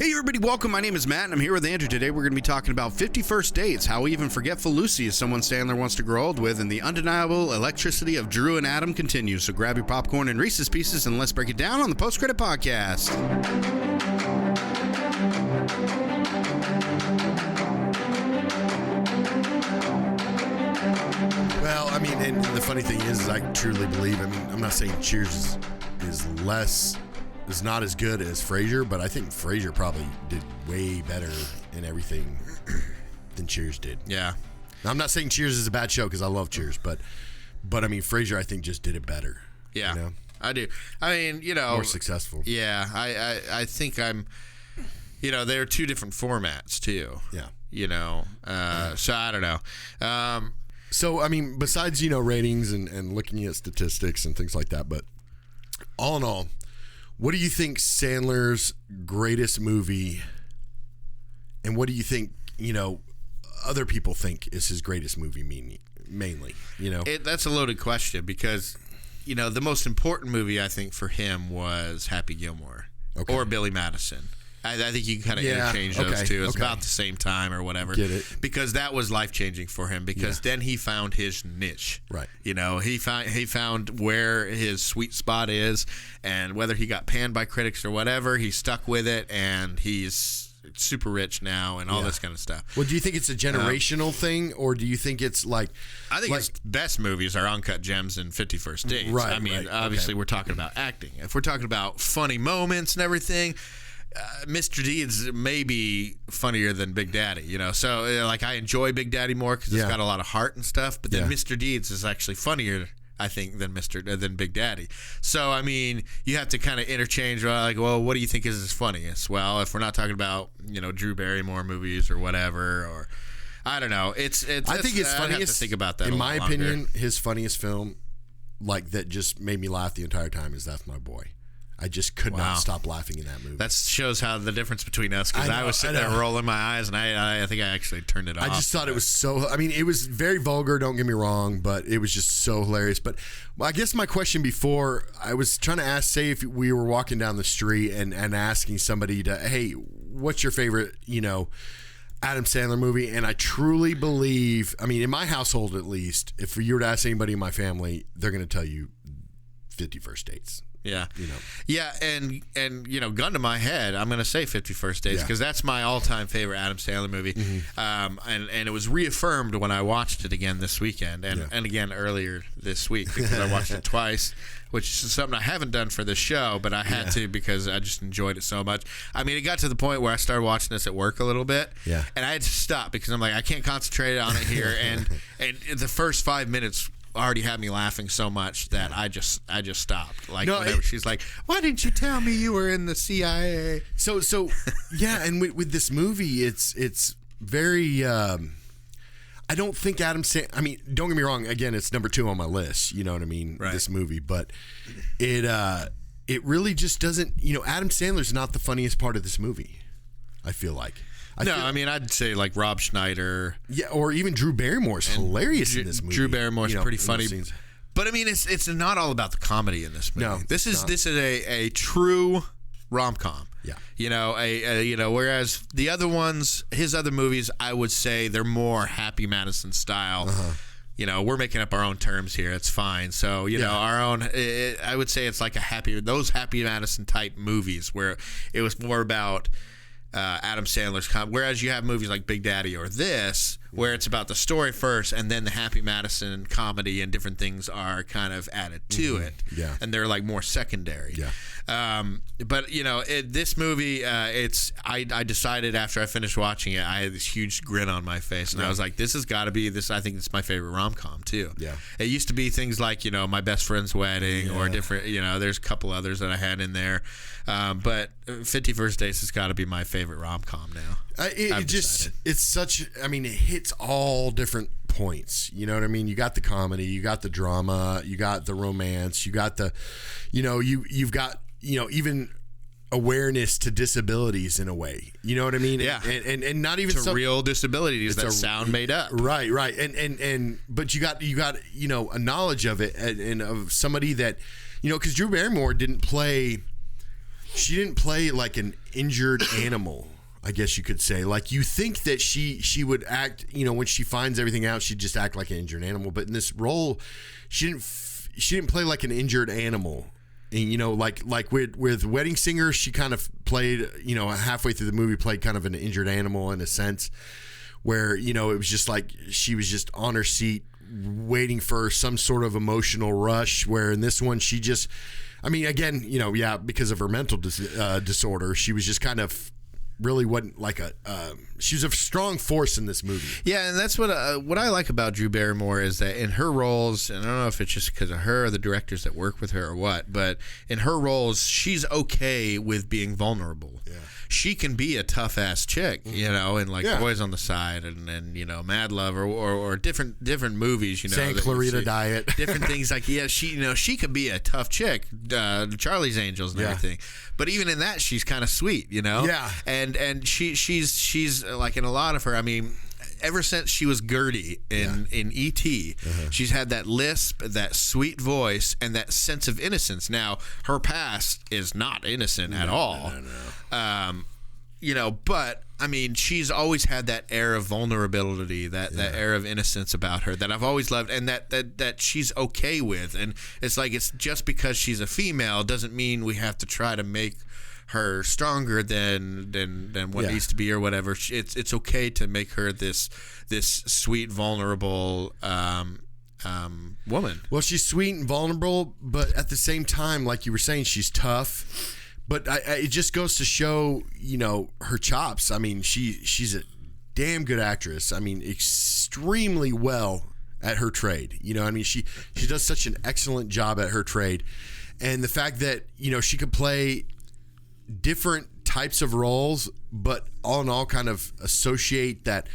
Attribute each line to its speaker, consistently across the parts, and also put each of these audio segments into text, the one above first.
Speaker 1: Hey everybody, welcome. My name is Matt and I'm here with Andrew. Today we're going to be talking about 50 First Dates, how even forgetful Lucy is someone Sandler wants to grow old with, and the undeniable electricity of Drew and Adam continues. So grab your popcorn and Reese's Pieces and let's break it down on the Post Credit Podcast.
Speaker 2: Well, I mean, and the funny thing is I truly believe, I'm not saying Cheers is not as good as Frasier, but I think Frasier probably did way better in everything than Cheers did.
Speaker 1: Yeah.
Speaker 2: Now, I'm not saying Cheers is a bad show because I love Cheers, but I mean, Frasier I think just did it better.
Speaker 1: Yeah,
Speaker 2: you know?
Speaker 1: I do. I mean,
Speaker 2: more successful.
Speaker 1: Yeah, I think they're two different formats too.
Speaker 2: Yeah.
Speaker 1: So I don't know.
Speaker 2: So, I mean, besides, ratings and looking at statistics and things like that, but all in all, what do you think Sandler's greatest movie, and what do you think, other people think is his greatest movie mainly,
Speaker 1: That's a loaded question because, the most important movie I think for him was Happy Gilmore or Billy Madison. I think you can kind of interchange those two. It's about the same time or whatever.
Speaker 2: Get it.
Speaker 1: Because that was life-changing for him because then he found his niche.
Speaker 2: Right.
Speaker 1: He found where his sweet spot is, and whether he got panned by critics or whatever, he stuck with it, and he's super rich now and all this kind of stuff.
Speaker 2: Well, do you think it's a generational thing, or do you think it's like...
Speaker 1: I think his best movies are Uncut Gems and 50 First Dates.
Speaker 2: Right,
Speaker 1: I mean, obviously we're talking about acting. If we're talking about funny moments and everything... Mr. Deeds may be funnier than Big Daddy, So, I enjoy Big Daddy more because it's got a lot of heart and stuff. But then Mr. Deeds is actually funnier, I think, than Big Daddy. So, I mean, you have to kind of interchange. What do you think is his funniest? Well, if we're not talking about Drew Barrymore movies or whatever, or I don't know. I think his funniest. I have to think about that.
Speaker 2: In my opinion, his funniest film, that just made me laugh the entire time, is That's My Boy. I just could not stop laughing in that movie.
Speaker 1: That shows how the difference between us, because I was sitting there rolling my eyes, and I think I actually turned it off.
Speaker 2: I just thought it was so... I mean, it was very vulgar, don't get me wrong, but it was just so hilarious. But I guess my question before, I was trying to ask, say if we were walking down the street and asking somebody to, hey, what's your favorite, Adam Sandler movie? And I truly believe, in my household at least, if you were to ask anybody in my family, they're going to tell you 50 First Dates.
Speaker 1: Yeah. Yeah, and gun to my head, I'm going to say 50 First Dates because that's my all-time favorite Adam Sandler movie. Mm-hmm. And it was reaffirmed when I watched it again this weekend and again earlier this week because I watched it twice, which is something I haven't done for the show, but I had to because I just enjoyed it so much. I mean, it got to the point where I started watching this at work a little bit, and I had to stop because I'm like, I can't concentrate on it here. and the first 5 minutes already had me laughing so much that I just stopped. Whenever she's like, "Why didn't you tell me you were in the CIA?"
Speaker 2: So yeah, and with this movie, it's very. I don't think Adam Sandler. Don't get me wrong. Again, it's number 2 on my list. You know what I mean?
Speaker 1: Right.
Speaker 2: This movie, but it really just doesn't. Adam Sandler's not the funniest part of this movie. I feel like.
Speaker 1: I'd say Rob Schneider.
Speaker 2: Yeah, or even Drew Barrymore's hilarious in this movie.
Speaker 1: Drew Barrymore's pretty funny. But it's not all about the comedy in this movie.
Speaker 2: No,
Speaker 1: this is a true rom-com.
Speaker 2: Yeah.
Speaker 1: Whereas the other ones, his other movies, I would say they're more Happy Madison style. Uh-huh. We're making up our own terms here. It's fine. So, our own, I would say it's like those Happy Madison type movies where it was more about Adam Sandler's whereas you have movies like Big Daddy or this where it's about the story first and then the Happy Madison comedy and different things are kind of added to it, and they're more secondary. But this movie, I decided after I finished watching it, I had this huge grin on my face, and I was like, this has got to be this. I think it's my favorite rom-com too. It used to be things like My Best Friend's Wedding or different. There's a couple others that I had in there, but 50 First Dates has got to be my favorite rom-com now.
Speaker 2: It's such. It hits all different points. You know what I mean? You got the comedy, you got the drama, you got the romance, you got the, you've got even awareness to disabilities in a way. You know what I mean?
Speaker 1: Yeah.
Speaker 2: And not even
Speaker 1: to real disabilities that sound made up.
Speaker 2: Right. And but you got a knowledge of it and of somebody that because Drew Barrymore didn't play. she didn't play like an injured animal, I guess you could say. Like, you think that she would act, when she finds everything out, she'd just act like an injured animal. But in this role, she didn't play like an injured animal. And, like with Wedding Singer, she kind of played, halfway through the movie, played kind of an injured animal in a sense, where, it was just like she was just on her seat waiting for some sort of emotional rush, where in this one, she just, again, because of her mental disorder, she was just kind of really wasn't like she was a strong force in this movie.
Speaker 1: Yeah, and that's what I like about Drew Barrymore is that in her roles, and I don't know if it's just because of her or the directors that work with her or what, but in her roles, she's okay with being vulnerable. Yeah. She can be a tough ass chick, and like Boys on the Side and Mad Love or different movies,
Speaker 2: Santa Clarita Diet,
Speaker 1: different things like she could be a tough chick, Charlie's Angels and everything, but even in that she's kind of sweet, and she's like in a lot of her, ever since she was Gertie in E.T., she's had that lisp, that sweet voice, and that sense of innocence. Now, her past is not innocent at all. No. But, she's always had that air of vulnerability, that air of innocence about her that I've always loved, and that she's okay with. And it's like, it's just because she's a female doesn't mean we have to try to make her stronger than what needs to be or whatever. It's okay to make her this sweet, vulnerable woman.
Speaker 2: Well, she's sweet and vulnerable, but at the same time, like you were saying, she's tough. But it just goes to show, her chops. She's a damn good actress. Extremely well at her trade. She does such an excellent job at her trade. And the fact that, she could play different types of roles, but all in all kind of associate that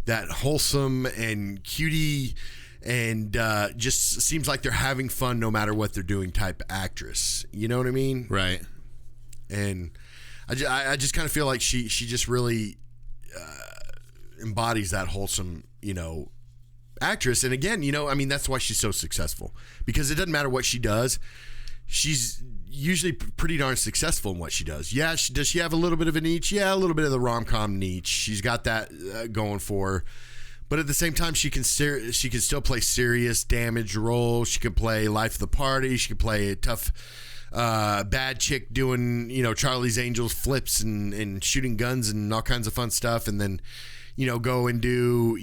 Speaker 2: wholesome and cutie and just seems like they're having fun no matter what they're doing type actress. You know what I mean?
Speaker 1: Right.
Speaker 2: And I just kind of feel like she just really embodies that wholesome, actress. And again, that's why she's so successful, because it doesn't matter what she does. She's usually pretty darn successful in what she does. Yeah, does she have a little bit of a niche? Yeah, a little bit of the rom-com niche. She's got that going for her. But at the same time, she can still play serious, damaged roles. She can play life of the party. She can play a tough, bad chick doing, Charlie's Angels flips and shooting guns and all kinds of fun stuff. And then, go and do,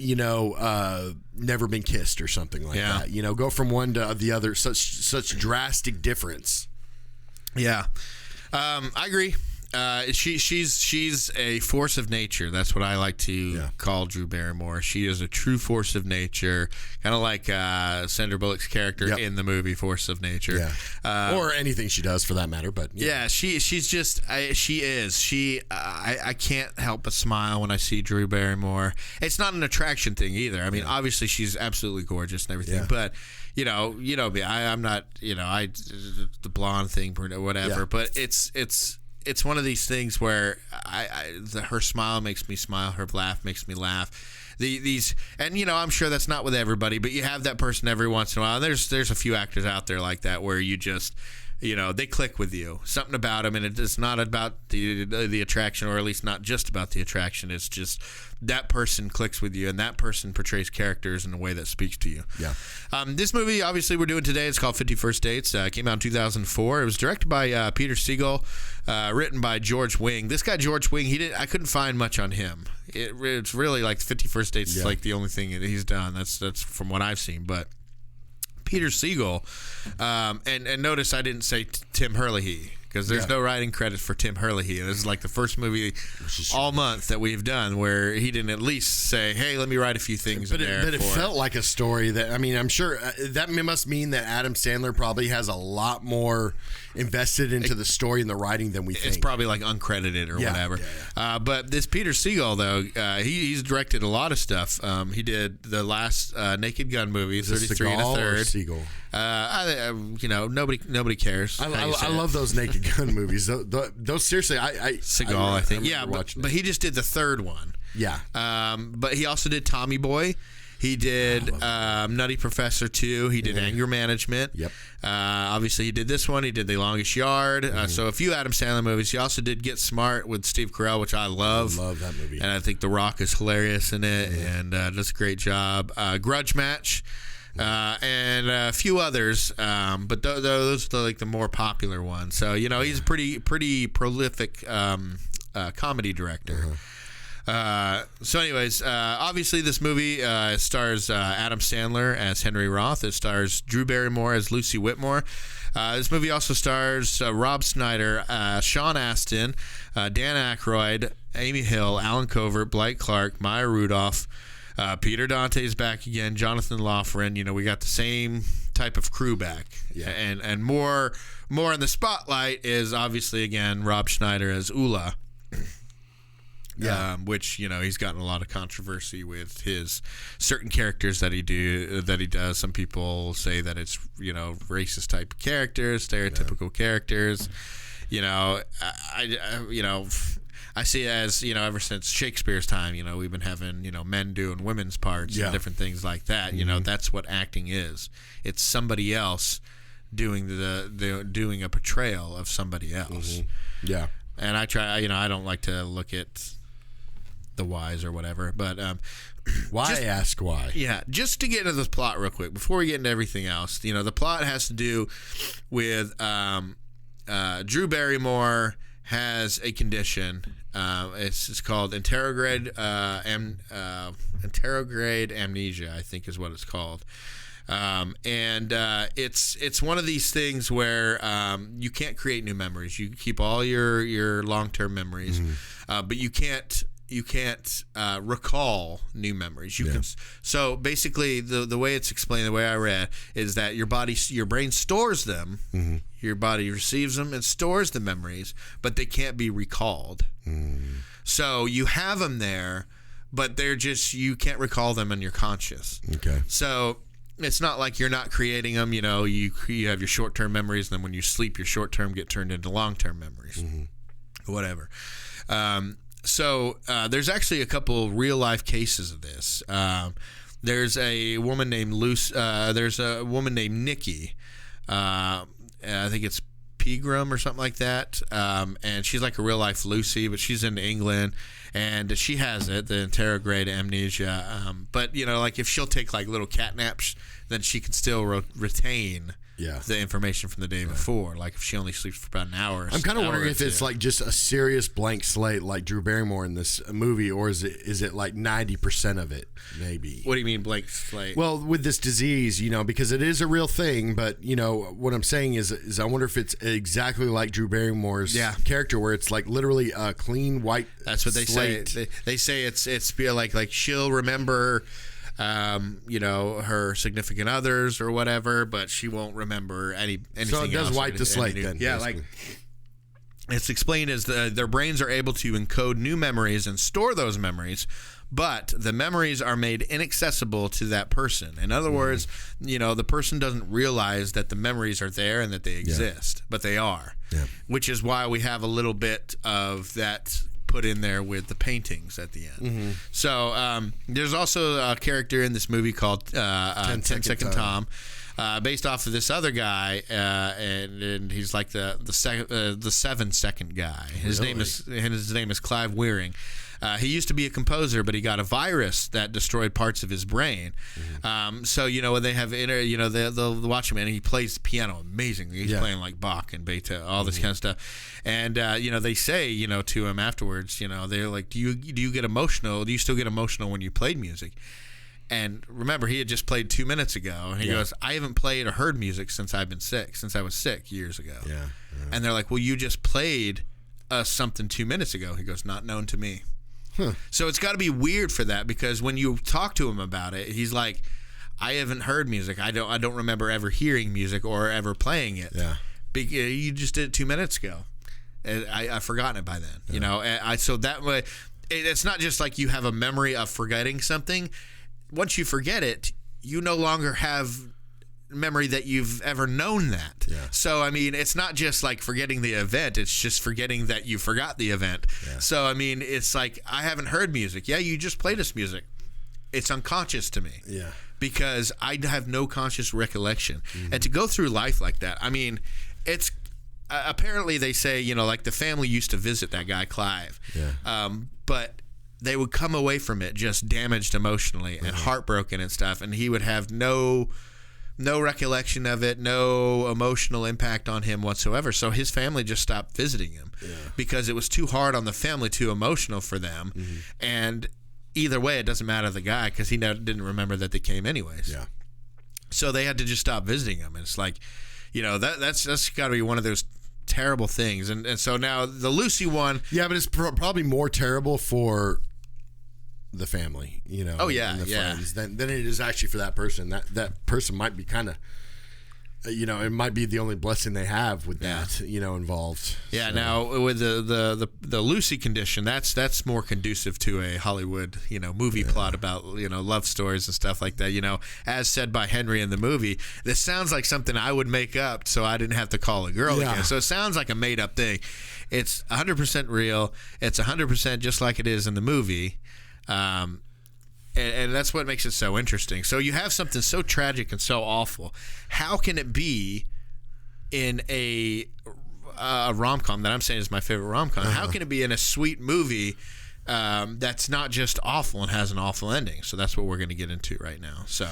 Speaker 2: Never Been Kissed or something like that. Go from one to the other. Such drastic difference.
Speaker 1: Yeah, I agree. She's a force of nature. That's what I like to call Drew Barrymore. She is a true force of nature, kind of like Sandra Bullock's character in the movie Force of Nature,
Speaker 2: or anything she does for that matter. But
Speaker 1: she's just she is. I can't help but smile when I see Drew Barrymore. It's not an attraction thing either. Obviously she's absolutely gorgeous and everything, but. Me. I'm not. The blonde thing or whatever. But it's one of these things where her smile makes me smile. Her laugh makes me laugh. I'm sure that's not with everybody, but you have that person every once in a while. And there's a few actors out there like that where you just. They click with you. Something about them, and it's not about the attraction, or at least not just about the attraction. It's just that person clicks with you, and that person portrays characters in a way that speaks to you. Yeah. This movie, obviously, we're doing today. It's called 50 First Dates. Came out in 2004. It was directed by Peter Siegel, written by George Wing. This guy, George Wing, I couldn't find much on him. It's really like 50 First Dates is like the only thing that he's done. That's from what I've seen, but. Peter Siegel, and notice I didn't say Tim Herlihy, because there's no writing credit for Tim Herlihy. This is like the first movie all month that we've done where he didn't at least say, hey, let me write a few things in there.
Speaker 2: But it felt like a story that, I'm sure that must mean that Adam Sandler probably has a lot more invested into the story and the writing than we think.
Speaker 1: It's probably like uncredited or whatever. But this Peter Siegel, though, he's directed a lot of stuff. He did the last Naked Gun movie, 33 and a Third.
Speaker 2: Siegel?
Speaker 1: Nobody cares.
Speaker 2: I love those Naked Gun movies. Those seriously,
Speaker 1: Seagal, I think. Yeah, but he just did the third one.
Speaker 2: Yeah.
Speaker 1: But he also did Tommy Boy. He did Nutty Professor 2. He did Anger Management.
Speaker 2: Yep.
Speaker 1: Obviously, he did this one. He did The Longest Yard. So a few Adam Sandler movies. He also did Get Smart with Steve Carell, which I love.
Speaker 2: I love that movie.
Speaker 1: And I think The Rock is hilarious in it and does a great job. Grudge Match. And a few others, but those are like the more popular ones. So he's a pretty prolific comedy director. So anyways, obviously this movie stars Adam Sandler as Henry Roth. It stars Drew Barrymore as Lucy Whitmore. This movie also stars Rob Schneider, Sean Astin, Dan Aykroyd, Amy Hill, Alan Covert, Blake Clark, Maya Rudolph. Peter Dante's back again. Jonathan Loughran. We got the same type of crew back. Yeah. And more in the spotlight is obviously again Rob Schneider as Ula. Yeah. Which he's gotten a lot of controversy with his certain characters that he does. Some people say that it's racist type of characters, stereotypical characters. I see it as, ever since Shakespeare's time, we've been having, men doing women's parts and different things like that. That's what acting is. It's somebody else doing doing a portrayal of somebody else.
Speaker 2: Yeah.
Speaker 1: And I try, I don't like to look at the whys or whatever, but
Speaker 2: ask why.
Speaker 1: Yeah, just to get into the plot real quick before we get into everything else. The plot has to do with Drew Barrymore has a condition. It's called anterograde amnesia, I think is what it's called. It's one of these things where you can't create new memories. You keep all your long-term memories, but you can't recall new memories. You can. So basically, the way it's explained, the way I read, is that your brain stores them. Your body receives them and stores the memories, but they can't be recalled. So you have them there, but you can't recall them in your conscious. Okay. So it's not like you're not creating them. You have your short-term memories, and then when you sleep, your short-term get turned into long-term memories. Whatever. So there's actually a couple real-life cases of this. There's a woman named Nikki. I think it's Pegram or something like that. And she's like a real-life Lucy, but she's in England, and she has it, the anterograde amnesia. But like if she'll take like little cat naps, then she can still retain the information from the day before. Like if she only sleeps for about an hour.
Speaker 2: I'm kind of wondering if it's like just a serious blank slate like Drew Barrymore in this movie, or is it like 90% of it maybe?
Speaker 1: What do you mean blank slate?
Speaker 2: Well, with this disease, because it is a real thing, but what I'm saying is I wonder if it's exactly like Drew Barrymore's character, where it's like literally a clean white.
Speaker 1: That's what they
Speaker 2: slate.
Speaker 1: say. They say it's feel like she'll remember her significant others or whatever, but she won't remember anything else.
Speaker 2: So it does wipe the slate then.
Speaker 1: Yeah, basically. Like it's explained as their brains are able to encode new memories and store those memories, but the memories are made inaccessible to that person. In other words, the person doesn't realize that the memories are there and that they exist, but they are, which is why we have a little bit of that put in there with the paintings at the end. So there's also a character in this movie called 10 Second Tom, based off of this other guy, and he's like the 7-second guy. His name is Clive Wearing. He used to be a composer, but he got a virus that destroyed parts of his brain. So when they have they'll watch him, and he plays the piano amazingly. He's playing like Bach and Beethoven, all this kind of stuff. And they say to him afterwards, they're like, do you get emotional? Do you still get emotional when you played music? And remember, he had just played 2 minutes ago, and he goes, I haven't played or heard music since I've been sick, since I was sick years ago. And they're like, well, you just played something 2 minutes ago. He goes, not known to me. So it's got to be weird for that, because when you talk to him about it, he's like, I haven't heard music. I don't remember ever hearing music or ever playing it. You just did it 2 minutes ago. I've forgotten it by then. So that way, it's not just like you have a memory of forgetting something. Once you forget it, you no longer have memory that you've ever known that. So it's not just like forgetting the event, it's just forgetting that you forgot the event. So it's like, I haven't heard music. You just played us music. it's unconscious to me.
Speaker 2: Yeah.
Speaker 1: Because I have no conscious recollection. And to go through life like that, I mean, it's apparently they say, like the family used to visit that guy, Clive.
Speaker 2: Yeah.
Speaker 1: But they would come away from it just damaged emotionally and heartbroken and stuff. And he would have no recollection of it, no emotional impact on him whatsoever. So his family just stopped visiting him because it was too hard on the family, too emotional for them. And either way, it doesn't matter to the guy because he didn't remember that they came anyways.
Speaker 2: Yeah.
Speaker 1: So they had to just stop visiting him. And it's like, that's got to be one of those terrible things. And so now the Lucy one.
Speaker 2: Yeah, but it's probably more terrible for the family,
Speaker 1: Oh, yeah,
Speaker 2: and the friends than it is actually for that person. That person might be kind of, it might be the only blessing they have with that, involved.
Speaker 1: Yeah.
Speaker 2: So.
Speaker 1: Now with the Lucy condition, that's more conducive to a Hollywood, movie plot about, love stories and stuff like that. As said by Henry in the movie, this sounds like something I would make up so I didn't have to call a girl again. So it sounds like a made up thing. It's 100% real. It's 100% just like it is in the movie. And that's what makes it so interesting. So you have something so tragic and so awful. How can it be in a rom-com that I'm saying is my favorite rom-com? How can it be in a sweet movie that's not just awful and has an awful ending? So that's what we're going to get into right now. So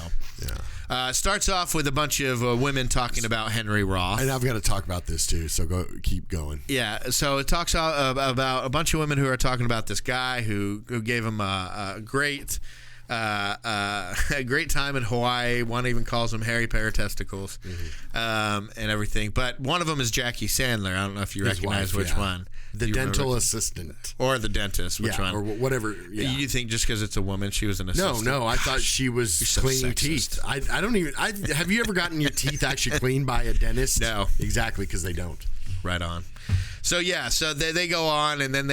Speaker 1: it starts off with a bunch of women talking about Henry Roth.
Speaker 2: And I've got to talk about this too, so keep going.
Speaker 1: Yeah, so it talks about a bunch of women who are talking about this guy who gave them a great time in Hawaii. One even calls him hairy pair of testicles, and everything. But one of them is Jackie Sandler. I don't know if you recognize which one.
Speaker 2: The dental assistant.
Speaker 1: Or the dentist, which one?
Speaker 2: Or whatever. Yeah.
Speaker 1: You think just because it's a woman, she was an assistant?
Speaker 2: No, I thought she was cleaning teeth. I don't even. Have you ever gotten your teeth actually cleaned by a dentist?
Speaker 1: No.
Speaker 2: Exactly, because they don't.
Speaker 1: Right on. So they go on and then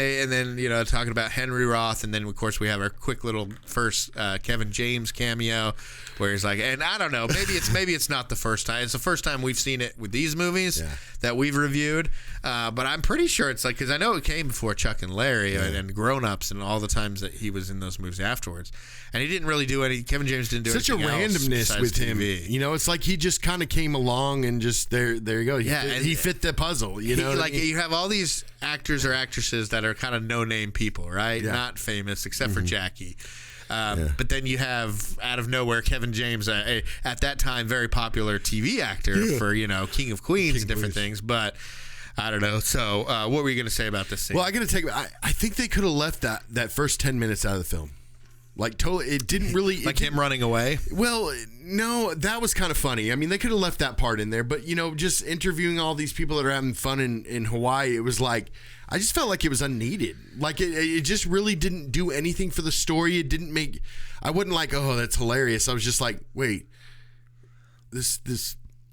Speaker 1: talking about Henry Roth, and then of course we have our quick little first Kevin James cameo where he's like, and I don't know, maybe it's not the first time. It's the first time we've seen it with these movies that we've reviewed, but I'm pretty sure it's like, because I know it came before Chuck and Larry and Grown Ups and all the times that he was in those movies afterwards, and he didn't really do any. Kevin James didn't do
Speaker 2: such a randomness with him.
Speaker 1: TV.
Speaker 2: It's like he just kind of came along and just there you go. He fit the puzzle.
Speaker 1: You have all these actors or actresses that are kind of no-name people, right?
Speaker 2: Yeah.
Speaker 1: Not famous except for Jackie. But then you have, out of nowhere, Kevin James, at that time, very popular TV actor for, King of Queens and different things. But I don't know. So what were you going to say about this scene?
Speaker 2: Well, I think they could have left that first 10 minutes out of the film. Like, totally, it didn't really...
Speaker 1: him running away?
Speaker 2: Well, no, that was kind of funny. I mean, they could have left that part in there, but, just interviewing all these people that are having fun in Hawaii, it was like, I just felt like it was unneeded. Like, it just really didn't do anything for the story. It didn't make... I wasn't like, oh, that's hilarious. I was just like, wait, this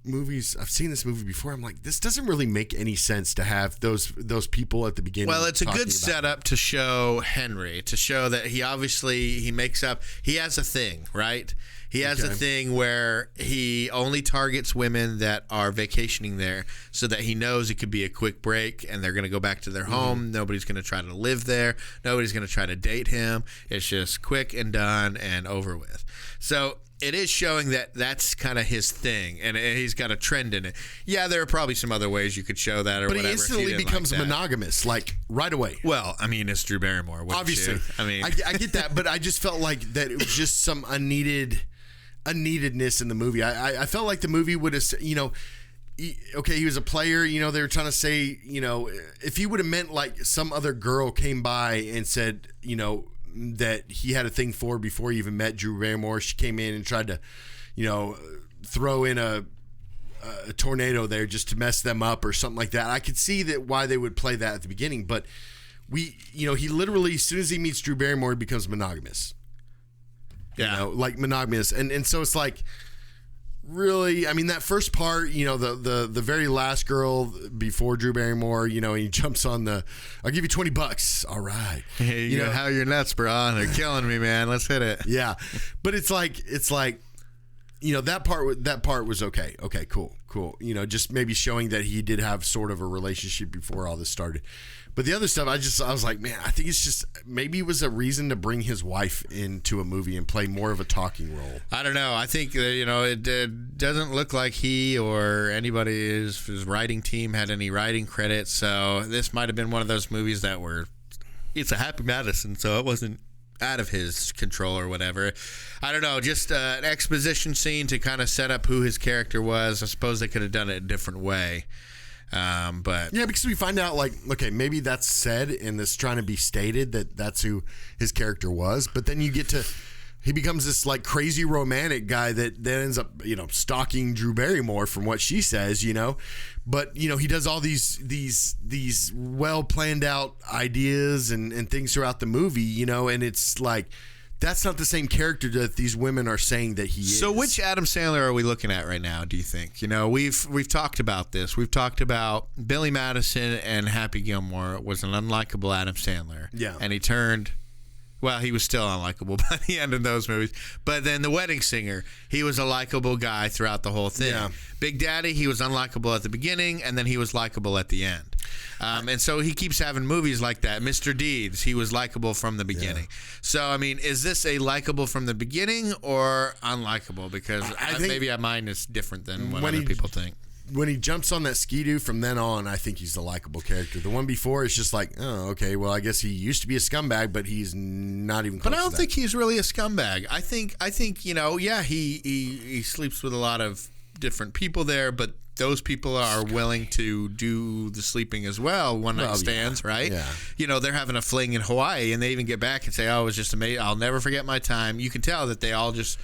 Speaker 2: movies, I've seen this movie before. I'm like, this doesn't really make any sense to have those people at the beginning.
Speaker 1: Well, it's a good setup to show Henry, to show that he has a thing, right? He has a thing where he only targets women that are vacationing there so that he knows it could be a quick break and they're going to go back to their home. Nobody's going to try to live there. Nobody's going to try to date him. It's just quick and done and over with. So it is showing that that's kind of his thing, and he's got a trend in it. Yeah, there are probably some other ways you could show that, or
Speaker 2: but
Speaker 1: whatever.
Speaker 2: But he instantly becomes monogamous, like right away.
Speaker 1: Well, I mean, it's Drew Barrymore,
Speaker 2: obviously.
Speaker 1: I mean,
Speaker 2: I get that, but I just felt like that it was just some unneededness in the movie. I felt like the movie would have, okay, he was a player. They were trying to say, if he would have meant like some other girl came by and said, that he had a thing for before he even met Drew Barrymore. She came in and tried to, throw in a tornado there just to mess them up or something like that. I could see that why they would play that at the beginning, but he literally, as soon as he meets Drew Barrymore, he becomes monogamous.
Speaker 1: Yeah.
Speaker 2: Like monogamous. And so it's like, really, I mean, that first part, the very last girl before Drew Barrymore, he jumps on I'll give you $20. All right.
Speaker 1: Hey, how are your nuts, bro? They're killing me, man. Let's hit it.
Speaker 2: Yeah. But it's like, that part was okay. Okay, cool. Just maybe showing that he did have sort of a relationship before all this started. But the other stuff, I was like, man, I think it's just maybe it was a reason to bring his wife into a movie and play more of a talking role.
Speaker 1: I don't know. I think it doesn't look like he or anybody his writing team had any writing credit. So this might have been one of those movies that it's a Happy Madison, so it wasn't out of his control or whatever. I don't know, just an exposition scene to kind of set up who his character was. I suppose they could have done it a different way. But
Speaker 2: yeah, because we find out maybe that's said and it's trying to be stated that that's who his character was. But then he becomes this crazy romantic guy that then ends up, stalking Drew Barrymore from what she says, But, he does all these well planned out ideas and things throughout the movie, and it's like, that's not the same character that these women are saying that he is.
Speaker 1: So which Adam Sandler are we looking at right now, do you think? We've talked about this. We've talked about Billy Madison and Happy Gilmore was an unlikable Adam Sandler.
Speaker 2: Yeah.
Speaker 1: And he turned... Well, he was still unlikable by the end of those movies. But then The Wedding Singer, he was a likable guy throughout the whole thing.
Speaker 2: Yeah.
Speaker 1: Big Daddy, he was unlikable at the beginning, and then he was likable at the end. And so he keeps having movies like that. Mr. Deeds, he was likable from the beginning. Yeah. So, is this a likable from the beginning or unlikable? Because I think maybe mine is different than what other people think.
Speaker 2: When he jumps on that Ski-Doo, from then on, I think he's the likable character. The one before is just like, oh, okay, well, I guess he used to be a scumbag, but he's not even close to that.
Speaker 1: But I don't think he's really a scumbag. I think he sleeps with a lot of different people there, but those people are willing to do the sleeping as well, one-night stands, right?
Speaker 2: Yeah.
Speaker 1: They're having a fling in Hawaii, and they even get back and say, oh, it was just amazing. I'll never forget my time. You can tell that they all just...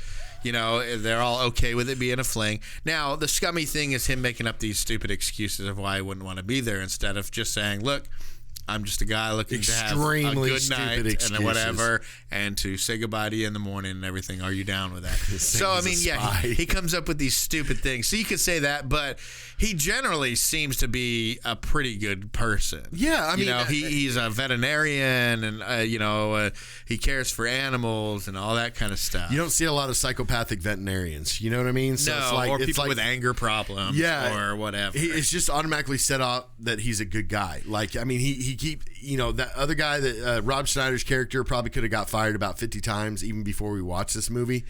Speaker 1: they're all okay with it being a fling. Now, the scummy thing is him making up these stupid excuses of why I wouldn't want to be there instead of just saying, look, I'm just a guy looking to have a good night
Speaker 2: excuses.
Speaker 1: And whatever, and to say goodbye to you in the morning and everything. Are you down with that? So, he comes up with these stupid things. So you could say that, but he generally seems to be a pretty good person.
Speaker 2: Yeah,
Speaker 1: he's a veterinarian, and he cares for animals and all that kind of stuff.
Speaker 2: You don't see a lot of psychopathic veterinarians. You know what I mean? So
Speaker 1: or people with anger problems, or whatever.
Speaker 2: It's just automatically set up that he's a good guy. He that other guy that Rob Schneider's character probably could have got fired about 50 times even before we watched this movie.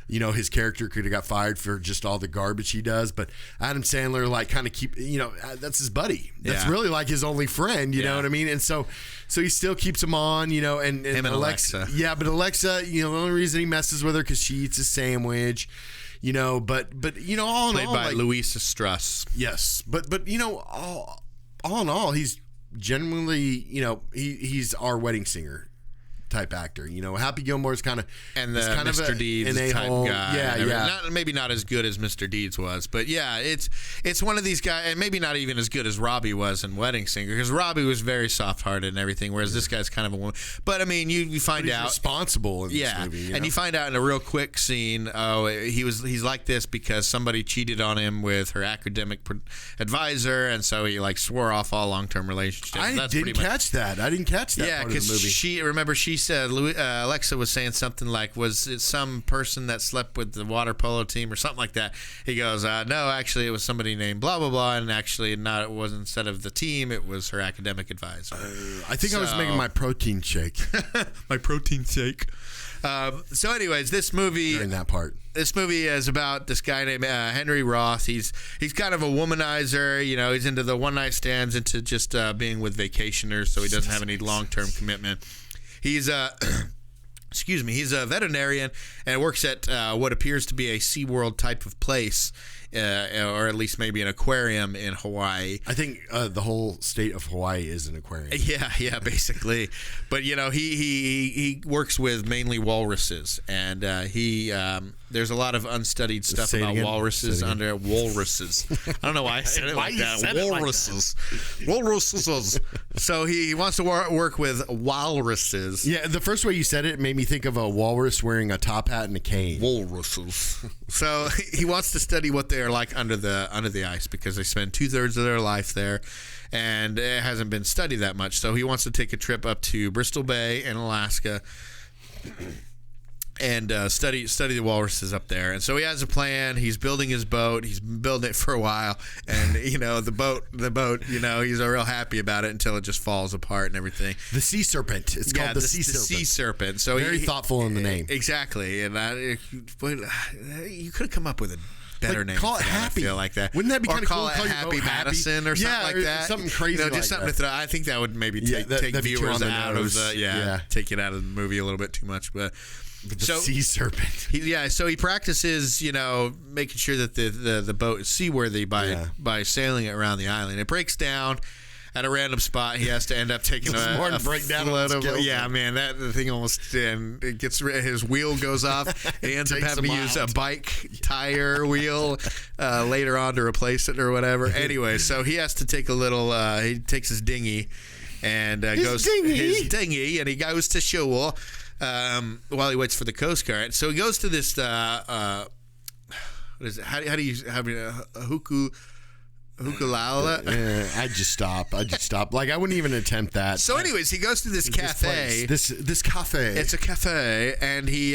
Speaker 2: His character could have got fired for just all the garbage he does, but Adam Sandler kind of that's his buddy. That's really like his only friend, you know what I mean? And so he still keeps him on, and
Speaker 1: him and Alexa.
Speaker 2: Yeah, but Alexa, the only reason he messes with her because she eats a sandwich. All in all,
Speaker 1: played by Louisa Struss.
Speaker 2: Yes, but all in all, he's genuinely, he's our Wedding Singer type actor. Happy Gilmore's kind of
Speaker 1: and the
Speaker 2: kind
Speaker 1: Mr.
Speaker 2: of
Speaker 1: Deeds type guy.
Speaker 2: Yeah.
Speaker 1: Maybe not as good as Mr. Deeds was, but yeah, it's one of these guys, and maybe not even as good as Robbie was in Wedding Singer, because Robbie was very soft-hearted and everything, whereas this guy's kind of a woman. But you find out
Speaker 2: responsible in this movie.
Speaker 1: And you find out in a real quick scene, he's like this because somebody cheated on him with her academic advisor, and so he swore off all long-term relationships.
Speaker 2: I didn't catch that.
Speaker 1: Yeah, because she said, Alexa was saying something like, was it some person that slept with the water polo team or something like that? He goes, no, actually it was somebody named blah, blah, blah, and actually it wasn't, instead of the team, it was her academic advisor.
Speaker 2: I think I was making my protein shake.
Speaker 1: My protein shake. So anyways, this movie...
Speaker 2: During that part.
Speaker 1: This movie is about this guy named Henry Roth. He's kind of a womanizer. He's into the one-night stands, into just being with vacationers, so he doesn't have any long-term commitment. He's he's a veterinarian and works at what appears to be a SeaWorld type of place, or at least maybe an aquarium in Hawaii.
Speaker 2: I think the whole state of Hawaii is an aquarium.
Speaker 1: Yeah, basically. But he works with mainly walruses, and there's a lot of unstudied stuff about walruses under walruses. I don't know why I said it like that. Walruses. Walruses. So he wants to work with walruses.
Speaker 2: Yeah, the first way you said it made me think of a walrus wearing a top hat and a cane.
Speaker 1: Walruses. So he wants to study what they are like under the ice, because they spend 2/3 of their life there, and it hasn't been studied that much. So he wants to take a trip up to Bristol Bay in Alaska. and study the walruses up there. And so he has a plan. He's building his boat. He's been building it for a while, and the boat, he's real happy about it until it just falls apart and everything.
Speaker 2: The sea serpent. It's called the sea serpent.
Speaker 1: Sea serpent. So
Speaker 2: very thoughtful in the name.
Speaker 1: Exactly. And you could have come up with a better name.
Speaker 2: Call it Happy.
Speaker 1: I feel like that.
Speaker 2: Wouldn't that be kind of cool?
Speaker 1: Call it Happy Madison or something like that.
Speaker 2: Something crazy.
Speaker 1: Just something to throw. I think that would maybe take viewers out of take it out of the movie a little bit too much, but.
Speaker 2: Sea serpent.
Speaker 1: So he practices, making sure that the boat is seaworthy by sailing it around the island. It breaks down at a random spot. He has to end up taking a
Speaker 2: breakdown
Speaker 1: float of man. The thing almost and it gets his wheel goes off. And he ends up having to use a bike tire wheel later on to replace it or whatever. Anyway, so he has to take a little. He takes his dinghy and goes and he goes to shore. While he waits for the Coast Guard. So he goes to this, what is it? How do you hukulala?
Speaker 2: I'd just stop. Like, I wouldn't even attempt that.
Speaker 1: So anyways, he goes to this cafe.
Speaker 2: This cafe.
Speaker 1: It's a cafe, and he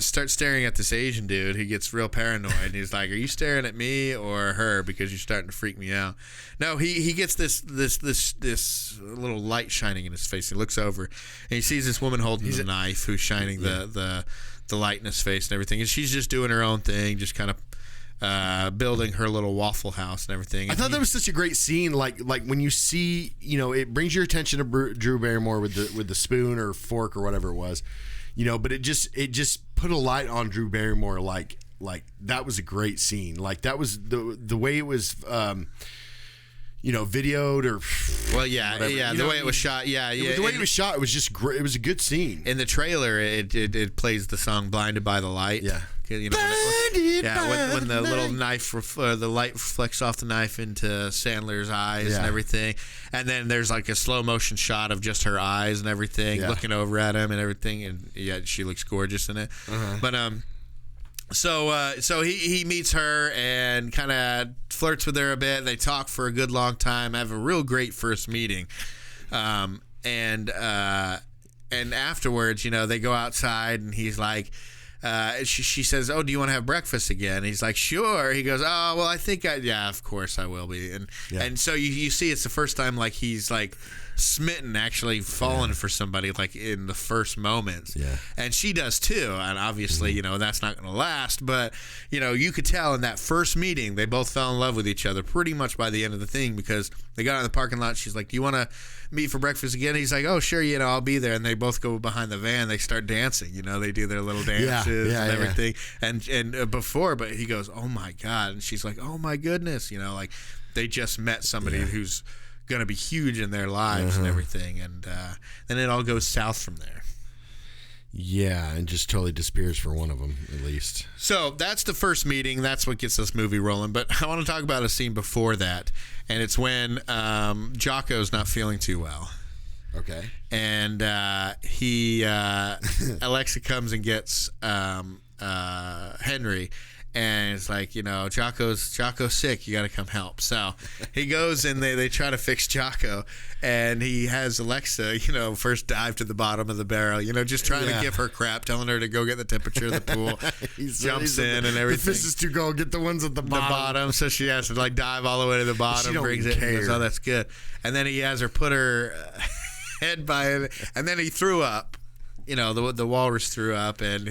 Speaker 1: starts staring at this Asian dude. He gets real paranoid, and he's like, "Are you staring at me or her? Because you're starting to freak me out." No, he gets this little light shining in his face. He looks over, and he sees this woman holding the knife, who's shining the light in his face and everything, and she's just doing her own thing, just kind of. Building her little Waffle House and everything.
Speaker 2: I thought that was such a great scene. Like when you see, it brings your attention to Drew Barrymore with the spoon or fork or whatever it was, But it just put a light on Drew Barrymore. Like that was a great scene. Like that was the way it was. Videoed or
Speaker 1: the way it was shot,
Speaker 2: the way it was shot, it was just great. It was a good scene.
Speaker 1: In the trailer, it plays the song "Blinded by the Light."
Speaker 2: Yeah,
Speaker 1: when the little knife, the light reflects off the knife into Sandler's eyes and everything, and then there's like a slow motion shot of just her eyes and everything, looking over at him and everything, and she looks gorgeous in it. But So he meets her and kind of flirts with her a bit. They talk for a good long time, have a real great first meeting, and afterwards, they go outside and he's like, she says, "Oh, do you want to have breakfast again?" And he's like, "Sure." He goes, "Oh, well, I think of course I will be." And so you see, it's the first time like he's like smitten, actually fallen for somebody like in the first moments. And she does too, and obviously that's not going to last, but you could tell in that first meeting they both fell in love with each other pretty much by the end of the thing, because they got out in the parking lot. She's like, "Do you want to meet for breakfast again?" He's like, "Oh, sure, I'll be there." And they both go behind the van. They start dancing. They do their little dances and everything. And but he goes, "Oh my God," and she's like, "Oh my goodness," like they just met somebody who's going to be huge in their lives and everything, and then it all goes south from there.
Speaker 2: Yeah, and just totally disappears for one of them, at least.
Speaker 1: So that's the first meeting. That's what gets this movie rolling. But I want to talk about a scene before that, and it's when Jocko's not feeling too well.
Speaker 2: Okay.
Speaker 1: And Alexa comes and gets Henry. And it's like, Jocko's sick. You got to come help. So he goes and they try to fix Jocko. And he has Alexa, first dive to the bottom of the barrel, just trying to give her crap, telling her to go get the temperature of the pool. Jumps in and everything.
Speaker 2: The fish is to go get the ones at the bottom.
Speaker 1: So she has to dive all the way to the bottom. Brings it. And goes, "Oh, that's good." And then he has her put her head by it. And then he threw up. The walrus threw up and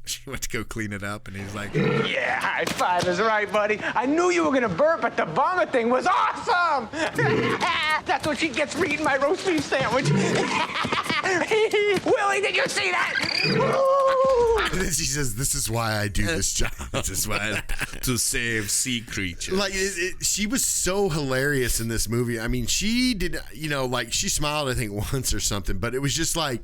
Speaker 1: she went to go clean it up, and he's like,
Speaker 3: "Yeah, high five is right, buddy. I knew you were going to burp, but the vomit thing was awesome. That's what she gets for eating my roast beef sandwich." Willie, did you see that?
Speaker 2: And then she says, "This is why I do this job.
Speaker 1: This is why to save sea creatures."
Speaker 2: Like she was so hilarious in this movie. I mean, she did, she smiled, I think, once or something, but it was just like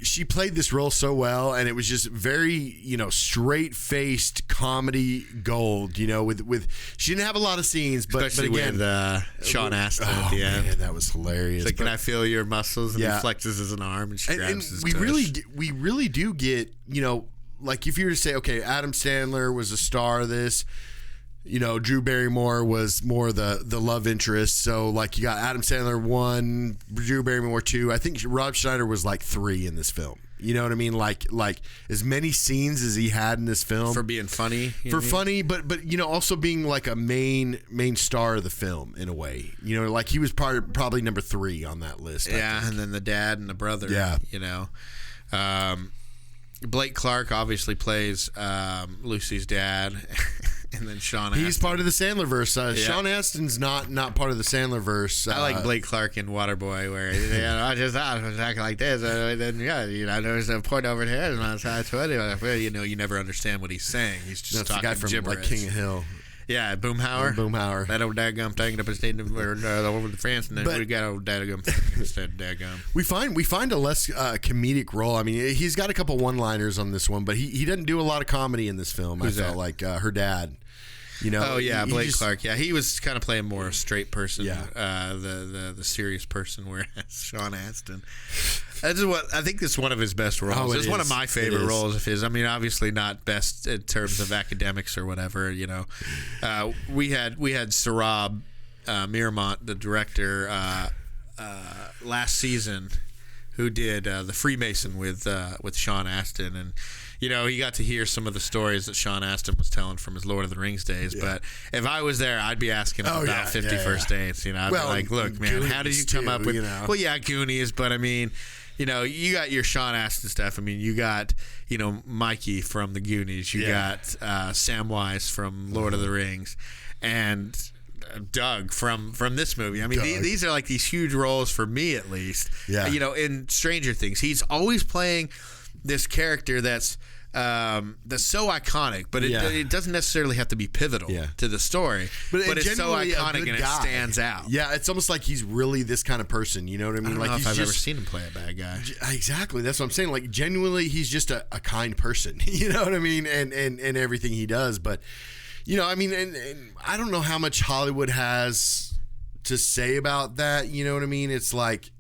Speaker 2: she played this role so well, and it was just very, straight-faced comedy gold, with she didn't have a lot of scenes, but again,
Speaker 1: with Sean Astin at the end.
Speaker 2: Man, that was hilarious.
Speaker 1: It's like, "Can I feel your muscles?" And he flexes his arm, and she grabs his tush.
Speaker 2: We really do get, like if you were to say, okay, Adam Sandler was a star of this, Drew Barrymore was more the love interest. So like you got Adam Sandler 1, Drew Barrymore 2. I think Rob Schneider was like 3 in this film. You know what I mean? Like as many scenes as he had in this film
Speaker 1: for being funny,
Speaker 2: funny, but you know, also being like a main star of the film in a way. You know, like he was probably number 3 on that list.
Speaker 1: Yeah, and then the dad and the brother.
Speaker 2: Yeah,
Speaker 1: you know. Blake Clark obviously plays Lucy's dad, and then Sean Astin.
Speaker 2: He's part of the Sandler verse. Sean Astin's not part of the Sandler verse.
Speaker 1: I like Blake Clark in Waterboy, where I was acting like this. Then there's a point over here, and I told you, you never understand what he's saying. He's just
Speaker 2: That's
Speaker 1: talking
Speaker 2: the guy from
Speaker 1: gibberish.
Speaker 2: like King of Hill.
Speaker 1: Yeah, Boomhauer. That old dadgum taking up a state over to France, and then we got old dadgum instead of dadgum.
Speaker 2: We find a less comedic role. I mean, he's got a couple one-liners on this one, but he doesn't do a lot of comedy in this film.
Speaker 1: Who's
Speaker 2: I felt
Speaker 1: that?
Speaker 2: like her dad. You know?
Speaker 1: Oh yeah, Blake Clark. Yeah, he was kind of playing more a straight person.
Speaker 2: Yeah.
Speaker 1: The serious person, whereas Sean Astin. That's what I think. This is one of his best roles. It's one of my favorite roles of his. I mean, obviously not best in terms of academics or whatever. You know, we had Sarab Miramont, the director, last season, who did The Freemason with Sean Astin, and you know, he got to hear some of the stories that Sean Astin was telling from his Lord of the Rings days. Yeah. But if I was there, I'd be asking him about 50 First Dates. You know, I'd be like, look, man, how did you come up with? You know? Well, yeah, Goonies, but I mean, you know, you got your Sean Astin stuff. I mean, you got, you know, Mikey from the Goonies. You got Samwise from Lord of the Rings, and Doug from this movie. I mean, these are like these huge roles for me, at least.
Speaker 2: Yeah.
Speaker 1: You know, in Stranger Things, he's always playing this character that's so iconic, but it doesn't necessarily have to be pivotal to the story. But it's so iconic and it stands out.
Speaker 2: Yeah, it's almost like he's really this kind of person. You know what I mean?
Speaker 1: I don't know if I've ever seen him play a bad guy.
Speaker 2: Exactly, that's what I'm saying. Like genuinely, he's just a kind person. You know what I mean? And everything he does. But you know, I mean, and I don't know how much Hollywood has to say about that. You know what I mean? It's like.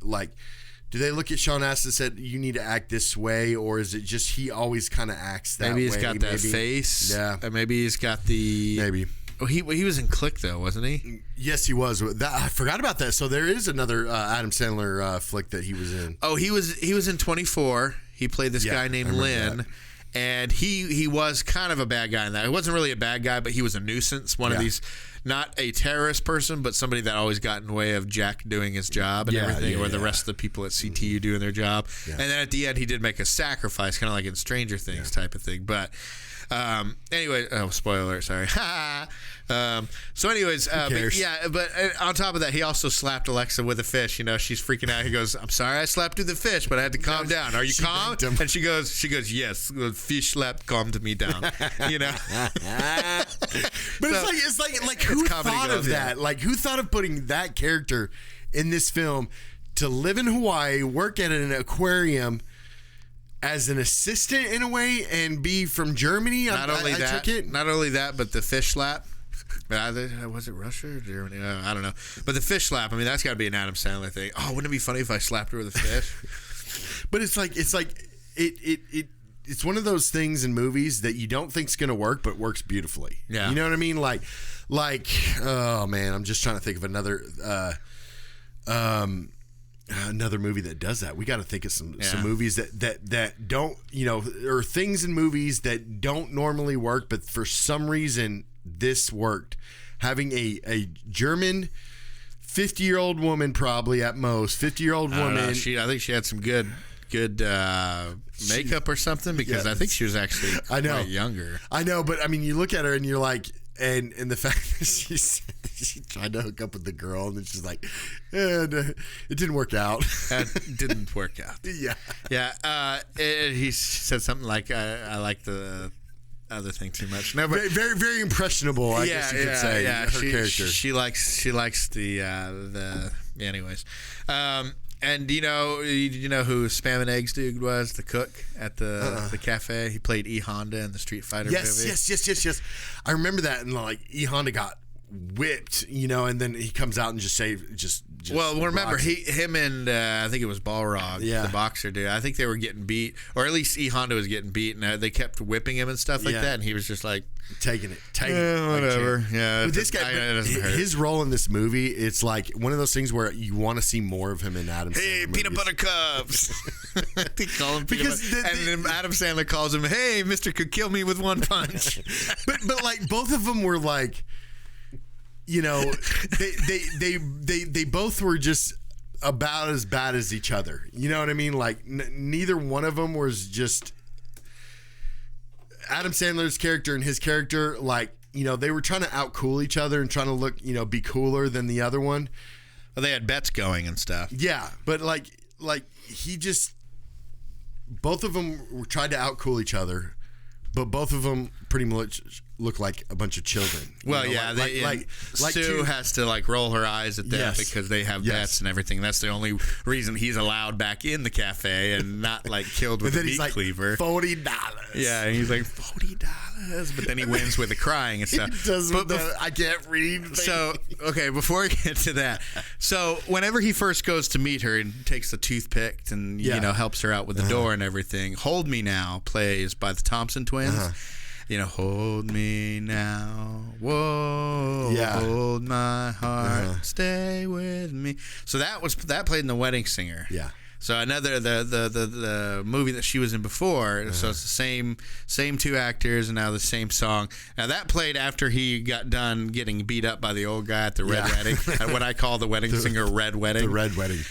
Speaker 2: Do they look at Sean Astin and said, you need to act this way, or is it just he always kind of acts that way?
Speaker 1: Maybe he's got that face.
Speaker 2: Yeah.
Speaker 1: Maybe he's got the...
Speaker 2: Maybe.
Speaker 1: Oh, he was in Click, though, wasn't he?
Speaker 2: Yes, he was. I forgot about that. So there is another Adam Sandler flick that he was in.
Speaker 1: Oh, he was in 24. He played this guy named Lynn. That. And he was kind of a bad guy in that. He wasn't really a bad guy, but he was a nuisance. One of these, not a terrorist person, but somebody that always got in the way of Jack doing his job and everything, or the rest of the people at CTU doing their job. Yeah. And then at the end, he did make a sacrifice, kind of like in Stranger Things type of thing. But anyway, spoiler alert, sorry. So anyways, but on top of that, he also slapped Alexa with a fish. You know, she's freaking out. He goes, "I'm sorry, I slapped you with the fish, but I had to calm down. Are you calm?" And she goes, "Yes, the fish slap calmed me down." You know.
Speaker 2: But it's like who thought of that? Like who thought of putting that character in this film to live in Hawaii, work at an aquarium as an assistant in a way, and be from Germany?
Speaker 1: Not only that, but the fish slap. Was it Russia or Germany? I don't know. But the fish slap, I mean, that's got to be an Adam Sandler thing. Oh, wouldn't it be funny if I slapped her with a fish?
Speaker 2: But it's one of those things in movies that you don't think's going to work, but works beautifully.
Speaker 1: Yeah.
Speaker 2: You know what I mean? Like, oh man, I'm just trying to think of another movie that does that. We got to think of some movies that don't, you know, or things in movies that don't normally work, but for some reason this worked. Having a German 50-year-old woman, probably at most 50-year-old woman.
Speaker 1: I think she had some good makeup or something, because I think she was actually quite younger.
Speaker 2: I know, but I mean, you look at her and you're like, and the fact that she tried to hook up with the girl, and then she's like, it didn't work out.
Speaker 1: It didn't work out. Yeah. He said something like, I like the other thing too much. No, but
Speaker 2: very, very impressionable, I guess you could say.
Speaker 1: Yeah,
Speaker 2: her character. She
Speaker 1: likes the anyways. And you know who Spam and Eggs dude was, the cook at the cafe? He played E Honda in the Street Fighter movie.
Speaker 2: Yes. I remember that, and like E Honda got whipped, you know, and then he comes out and just just
Speaker 1: remember
Speaker 2: rocks it.
Speaker 1: him and I think it was Balrog, the boxer dude. I think they were getting beat, or at least E. Honda was getting beat, and they kept whipping him and stuff like that, and he was just like
Speaker 2: taking it,
Speaker 1: whatever.
Speaker 2: But this guy, his role in this movie, it's like one of those things where you want to see more of him in Adam Sandler.
Speaker 1: Hey, peanut butter cups. They call him
Speaker 2: because
Speaker 1: and then Adam Sandler calls him, "Hey, Mister could kill me with one punch."
Speaker 2: but like both of them were like, you know, they both were just about as bad as each other. You know what I mean? Like neither one of them was just Adam Sandler's character and his character. Like, you know, they were trying to outcool each other and trying to look, you know, be cooler than the other one.
Speaker 1: Well, they had bets going and stuff.
Speaker 2: Yeah, but like he just, both of them tried to outcool each other, but both of them pretty much look like a bunch of children.
Speaker 1: Well, Sue has to like roll her eyes at them because they have bets and everything. That's the only reason he's allowed back in the cafe and not like killed with a meat cleaver.
Speaker 2: $40.
Speaker 1: Yeah, and he's like $40, but then he wins with the crying and stuff.
Speaker 2: I can't read.
Speaker 1: So okay, before we get to that, so whenever he first goes to meet her and takes the toothpick and you know helps her out with the door and everything, "Hold Me Now" plays by the Thompson Twins. You know, hold me now, whoa, hold my heart, stay with me. So that played in The Wedding Singer.
Speaker 2: Yeah.
Speaker 1: So another the movie that she was in before. So it's the same two actors and now the same song. Now that played after he got done getting beat up by the old guy at the Red Wedding, at what I call the Wedding Singer Red Wedding.
Speaker 2: The Red Wedding.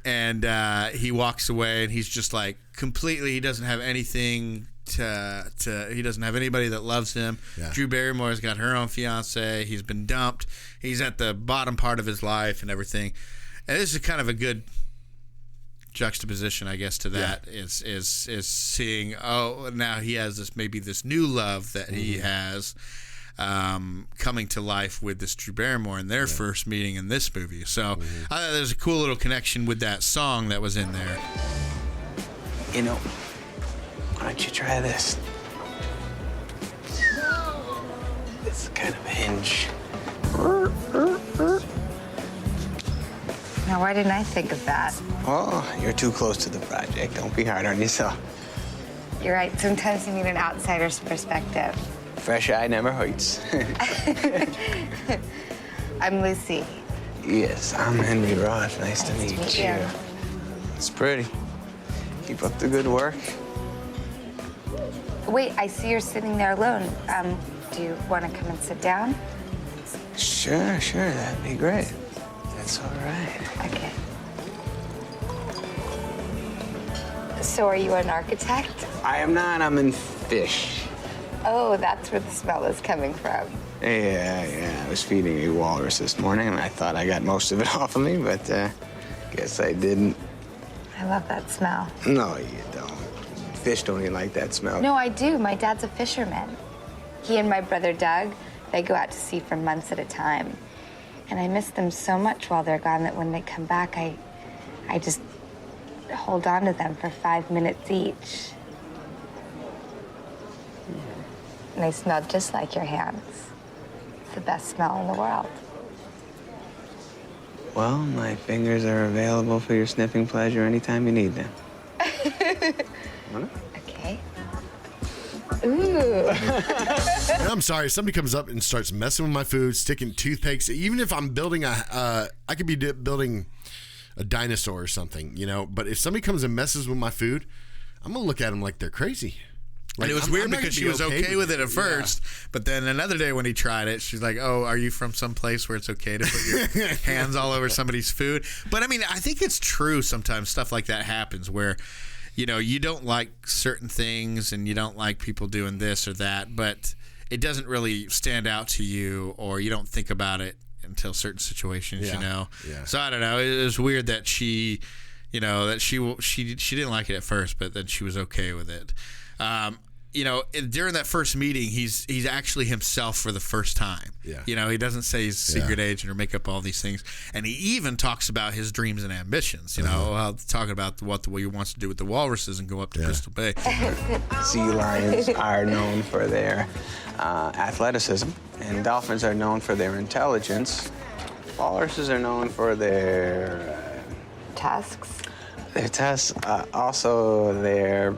Speaker 1: And he walks away and he's just like completely. He doesn't have anything. He doesn't have anybody that loves him. Drew Barrymore's got her own fiance. He's been dumped. He's at the bottom part of his life and everything. And this is kind of a good juxtaposition, I guess, to that is seeing now he has this new love that he has coming to life with this Drew Barrymore in their first meeting in this movie. So I thought there's a cool little connection with that song that was in there.
Speaker 3: You know, why don't you try this? It's kind of a hinge.
Speaker 4: Now, why didn't I think of that?
Speaker 3: Oh, you're too close to the project. Don't be hard on yourself.
Speaker 4: You're right. Sometimes you need an outsider's perspective.
Speaker 3: Fresh eye never hurts.
Speaker 4: I'm Lucy.
Speaker 3: Yes, I'm Henry Roth. Nice to meet you. It's pretty. Keep up the good work.
Speaker 4: Wait, I see you're sitting there alone. Do you want to come and sit down?
Speaker 3: Sure, that'd be great. That's all right.
Speaker 4: Okay. So are you an architect?
Speaker 3: I am not. I'm in fish.
Speaker 4: Oh, that's where the smell is coming from.
Speaker 3: Yeah. I was feeding a walrus this morning, and I thought I got most of it off of me, but guess I didn't.
Speaker 4: I love that smell.
Speaker 3: No, you don't. Fish don't even like that smell.
Speaker 4: No, I do. My dad's a fisherman. He and my brother Doug, they go out to sea for months at a time. And I miss them so much while they're gone that when they come back, I just hold on to them for 5 minutes each. And they smell just like your hands. It's the best smell in the world.
Speaker 3: Well, my fingers are available for your sniffing pleasure anytime you need them.
Speaker 4: Okay. Ooh.
Speaker 2: I'm sorry. Somebody comes up and starts messing with my food, sticking toothpicks. Even if I'm building I could be building a dinosaur or something, you know. But if somebody comes and messes with my food, I'm gonna look at them like they're crazy. Like,
Speaker 1: and it was weird because she was okay with it at first, but then another day when he tried it, she's like, "Oh, are you from some place where it's okay to put your hands all over somebody's food?" But I mean, I think it's true. Sometimes stuff like that happens where, you know, you don't like certain things and you don't like people doing this or that, but it doesn't really stand out to you, or you don't think about it until certain situations, you know.
Speaker 2: Yeah.
Speaker 1: So I don't know. It was weird that she, you know, that she didn't like it at first, but then she was okay with it. You know, during that first meeting, he's actually himself for the first time.
Speaker 2: Yeah.
Speaker 1: You know, he doesn't say he's a secret agent or make up all these things. And he even talks about his dreams and ambitions, you know, talking about what he wants to do with the walruses and go up to Crystal Bay.
Speaker 3: Sea lions are known for their athleticism, and dolphins are known for their intelligence.
Speaker 5: Walruses are known for their
Speaker 4: Tusks?
Speaker 5: their tusks. Also, their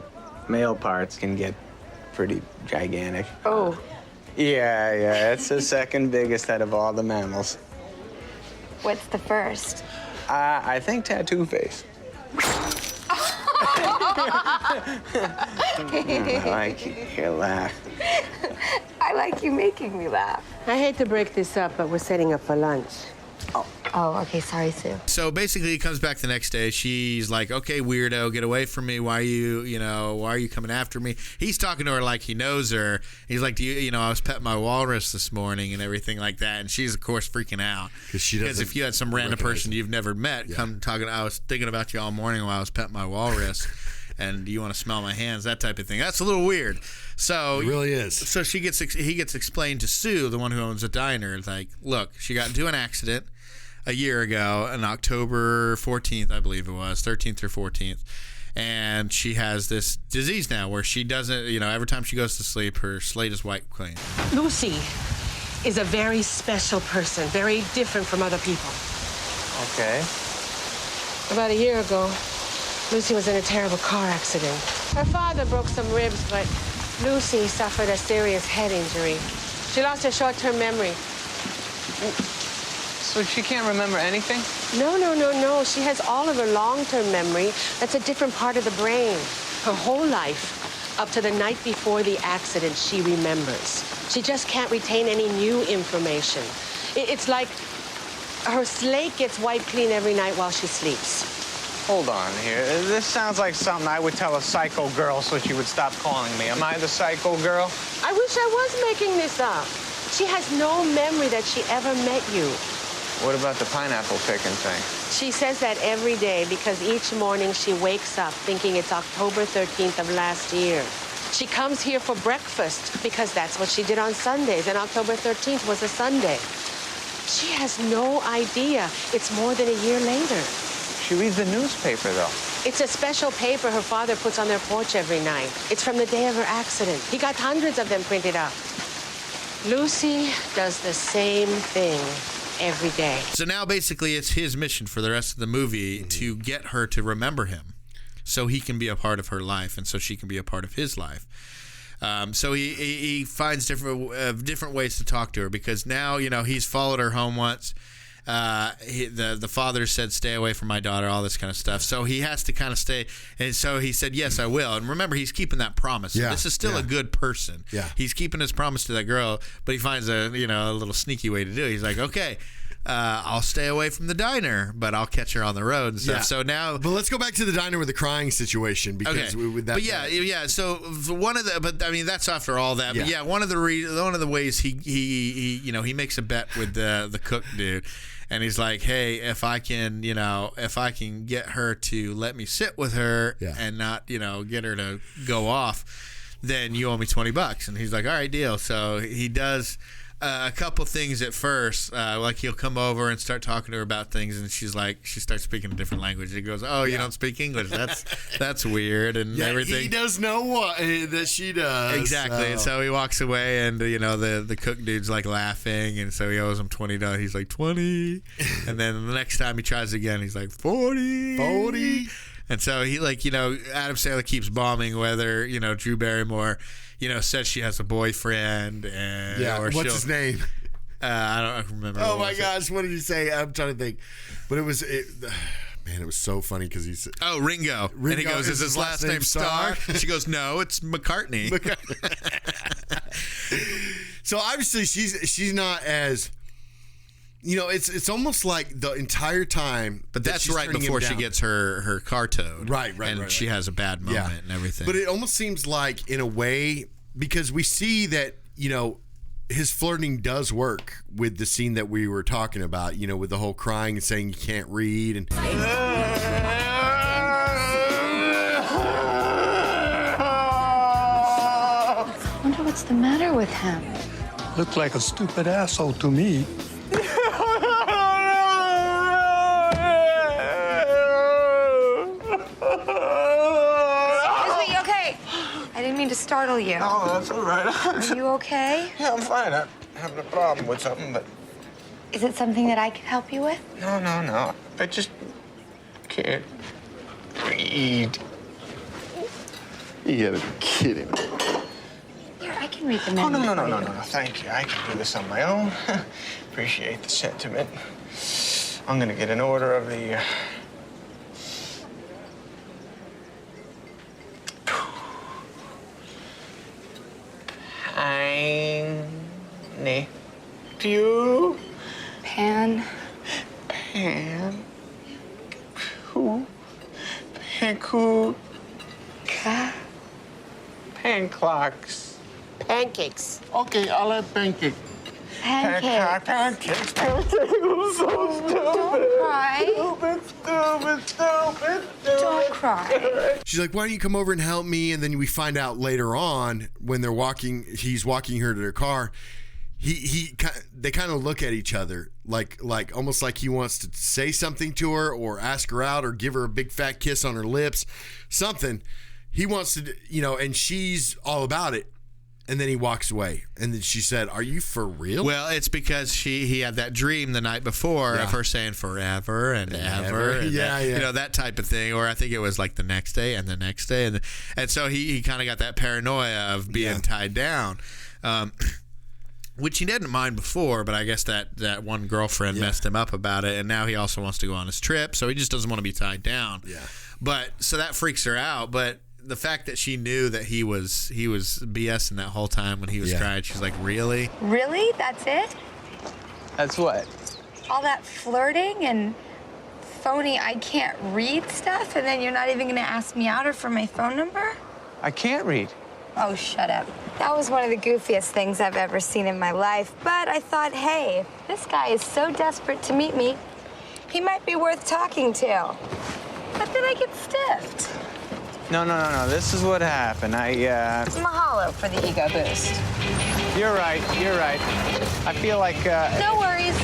Speaker 5: male parts can get pretty gigantic.
Speaker 4: Oh.
Speaker 5: Yeah, it's the second biggest out of all the mammals.
Speaker 4: What's the first?
Speaker 5: I think tattoo face. I like your laugh.
Speaker 4: I like you making me laugh.
Speaker 6: I hate to break this up, but we're setting up for lunch.
Speaker 4: Oh, okay. Sorry, Sue.
Speaker 1: So basically, he comes back the next day. She's like, "Okay, weirdo, get away from me. Why are you coming after me?" He's talking to her like he knows her. He's like, I was petting my walrus this morning and everything like that." And she's, of course, freaking out. Because if you had some random person you've never met come talking, I was thinking about you all morning while I was petting my walrus. And do you want to smell my hands? That type of thing. That's a little weird. So
Speaker 2: it really is.
Speaker 1: So he gets explained to Sue, the one who owns the diner. Like, look, she got into an accident a year ago on October 14th, I believe it was, 13th or 14th. And she has this disease now where she doesn't, every time she goes to sleep, her slate is wiped clean.
Speaker 6: Lucy is a very special person, very different from other people.
Speaker 5: Okay.
Speaker 6: About a year ago, Lucy was in a terrible car accident. Her father broke some ribs, but Lucy suffered a serious head injury. She lost her short-term memory.
Speaker 5: So she can't remember anything?
Speaker 6: No. She has all of her long-term memory. That's a different part of the brain. Her whole life, up to the night before the accident, she remembers. She just can't retain any new information. It's like her slate gets wiped clean every night while she sleeps.
Speaker 5: Hold on here. This sounds like something I would tell a psycho girl so she would stop calling me. Am I the psycho girl?
Speaker 6: I wish I was making this up. She has no memory that she ever met you.
Speaker 5: What about the pineapple picking thing?
Speaker 6: She says that every day because each morning she wakes up thinking it's October 13th of last year. She comes here for breakfast because that's what she did on Sundays, and October 13th was a Sunday. She has no idea it's more than a year later.
Speaker 5: She reads the newspaper, though.
Speaker 6: It's a special paper her father puts on their porch every night. It's from the day of her accident. He got hundreds of them printed up. Lucy does the same thing every day.
Speaker 1: So now basically it's his mission for the rest of the movie to get her to remember him so he can be a part of her life and so she can be a part of his life. So he finds different ways to talk to her because now, he's followed her home once. The father said, "Stay away from my daughter," all this kind of stuff. So he has to kind of stay. And so he said, "Yes, I will." And remember, he's keeping that promise. So this is still a good person.
Speaker 2: Yeah.
Speaker 1: He's keeping his promise to that girl, but he finds a little sneaky way to do it. He's like, "Okay, I'll stay away from the diner, but I'll catch her on the road and stuff."
Speaker 2: Yeah.
Speaker 1: So now,
Speaker 2: but let's go back to the diner with the crying situation because with that.
Speaker 1: But yeah. So that's after all that. But one of the ways he makes a bet with the cook dude. And he's like, "Hey, if I can get her to let me sit with her and not, get her to go off, then you owe me $20." And he's like, "All right, deal." So he does a couple things at first, like he'll come over and start talking to her about things, and she starts speaking a different language. He goes, "Oh, you don't speak English? That's weird," and everything.
Speaker 2: He does know what that she does
Speaker 1: exactly. And so he walks away, and the cook dude's like laughing, and so he owes him $20. He's like 20, and then the next time he tries again, he's like 40. And so he Adam Sandler keeps bombing whether Drew Barrymore says she has a boyfriend and
Speaker 2: what's his name?
Speaker 1: I don't remember.
Speaker 2: Oh my gosh, what did he say? I'm trying to think, but it was so funny because he said,
Speaker 1: "Oh, Ringo," and he goes, "Is his last name Starr?" She goes, "No, it's McCartney."
Speaker 2: So obviously she's not as. It's almost like the entire time.
Speaker 1: But that's right before she gets her car towed.
Speaker 2: Right.
Speaker 1: And she has a bad moment and everything.
Speaker 2: But it almost seems like, in a way, because we see that, his flirting does work with the scene that we were talking about, with the whole crying and saying you can't read. And
Speaker 4: I wonder what's the matter with him.
Speaker 7: Looked like a stupid asshole to me.
Speaker 4: I didn't mean to startle you.
Speaker 5: Oh, that's all right.
Speaker 4: Are you okay?
Speaker 5: Yeah, I'm fine. I'm having a problem with something, but
Speaker 4: Is it something that I can help you with?
Speaker 5: No. I just can't read.
Speaker 2: You gotta be kidding me.
Speaker 4: Here, I can read the
Speaker 5: Oh,
Speaker 4: menu.
Speaker 5: no. Thank you. I can do this on my own. Appreciate the sentiment. I'm gonna get an order of the... Tiny. Pew.
Speaker 4: Pan.
Speaker 5: Panclocks.
Speaker 6: Pancakes.
Speaker 5: Okay, I'll have pancake.
Speaker 4: Pancake.
Speaker 5: Pancakes. I'm so stupid.
Speaker 4: Don't cry.
Speaker 5: Stupid.
Speaker 4: Don't cry.
Speaker 2: She's like, why don't you come over and help me? And then we find out later on when they're walking, he's walking her to their car. They kind of look at each other like almost like he wants to say something to her or ask her out or give her a big fat kiss on her lips, something. He wants to, and she's all about it. And then he walks away. And then she said, are you for real?
Speaker 1: Well, it's because he had that dream the night before of her saying forever and ever. And that, that type of thing. Or I think it was like the next day and the next day. And so he kind of got that paranoia of being tied down. Which he didn't mind before, but I guess that one girlfriend messed him up about it. And now he also wants to go on his trip. So he just doesn't want to be tied down.
Speaker 2: Yeah.
Speaker 1: But so that freaks her out. But the fact that she knew that he was BSing that whole time when he was crying, she's like, really?
Speaker 4: Really? That's it?
Speaker 5: That's what?
Speaker 4: All that flirting and phony I can't read stuff, and then you're not even going to ask me out or for my phone number?
Speaker 5: I can't read.
Speaker 4: Oh, shut up. That was one of the goofiest things I've ever seen in my life, but I thought, hey, this guy is so desperate to meet me, he might be worth talking to. But then I get stiffed.
Speaker 5: No. This is what happened.
Speaker 4: Mahalo for the ego boost.
Speaker 5: You're right. I feel like,
Speaker 4: No worries.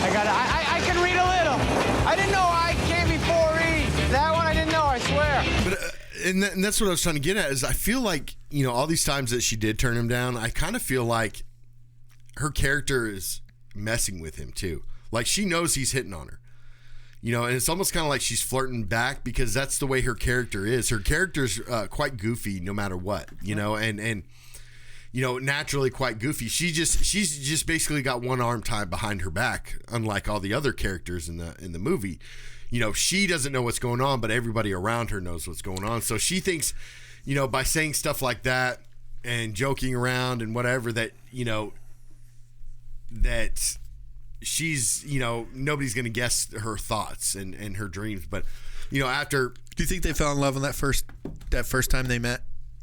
Speaker 5: I can read a little. I didn't know I can't be 4E. That one I didn't know, I swear.
Speaker 2: But, and that's what I was trying to get at is I feel like, all these times that she did turn him down, I kind of feel like her character is messing with him too. Like she knows he's hitting on her. And it's almost kind of like she's flirting back because that's the way her character is. Her character's quite goofy no matter what, and naturally quite goofy. She's just basically got one arm tied behind her back, unlike all the other characters in the movie. She doesn't know what's going on, but everybody around her knows what's going on. So she thinks, by saying stuff like that and joking around and whatever that she's, nobody's going to guess her thoughts and her dreams. But, after...
Speaker 1: Do you think they fell in love on that first time they met?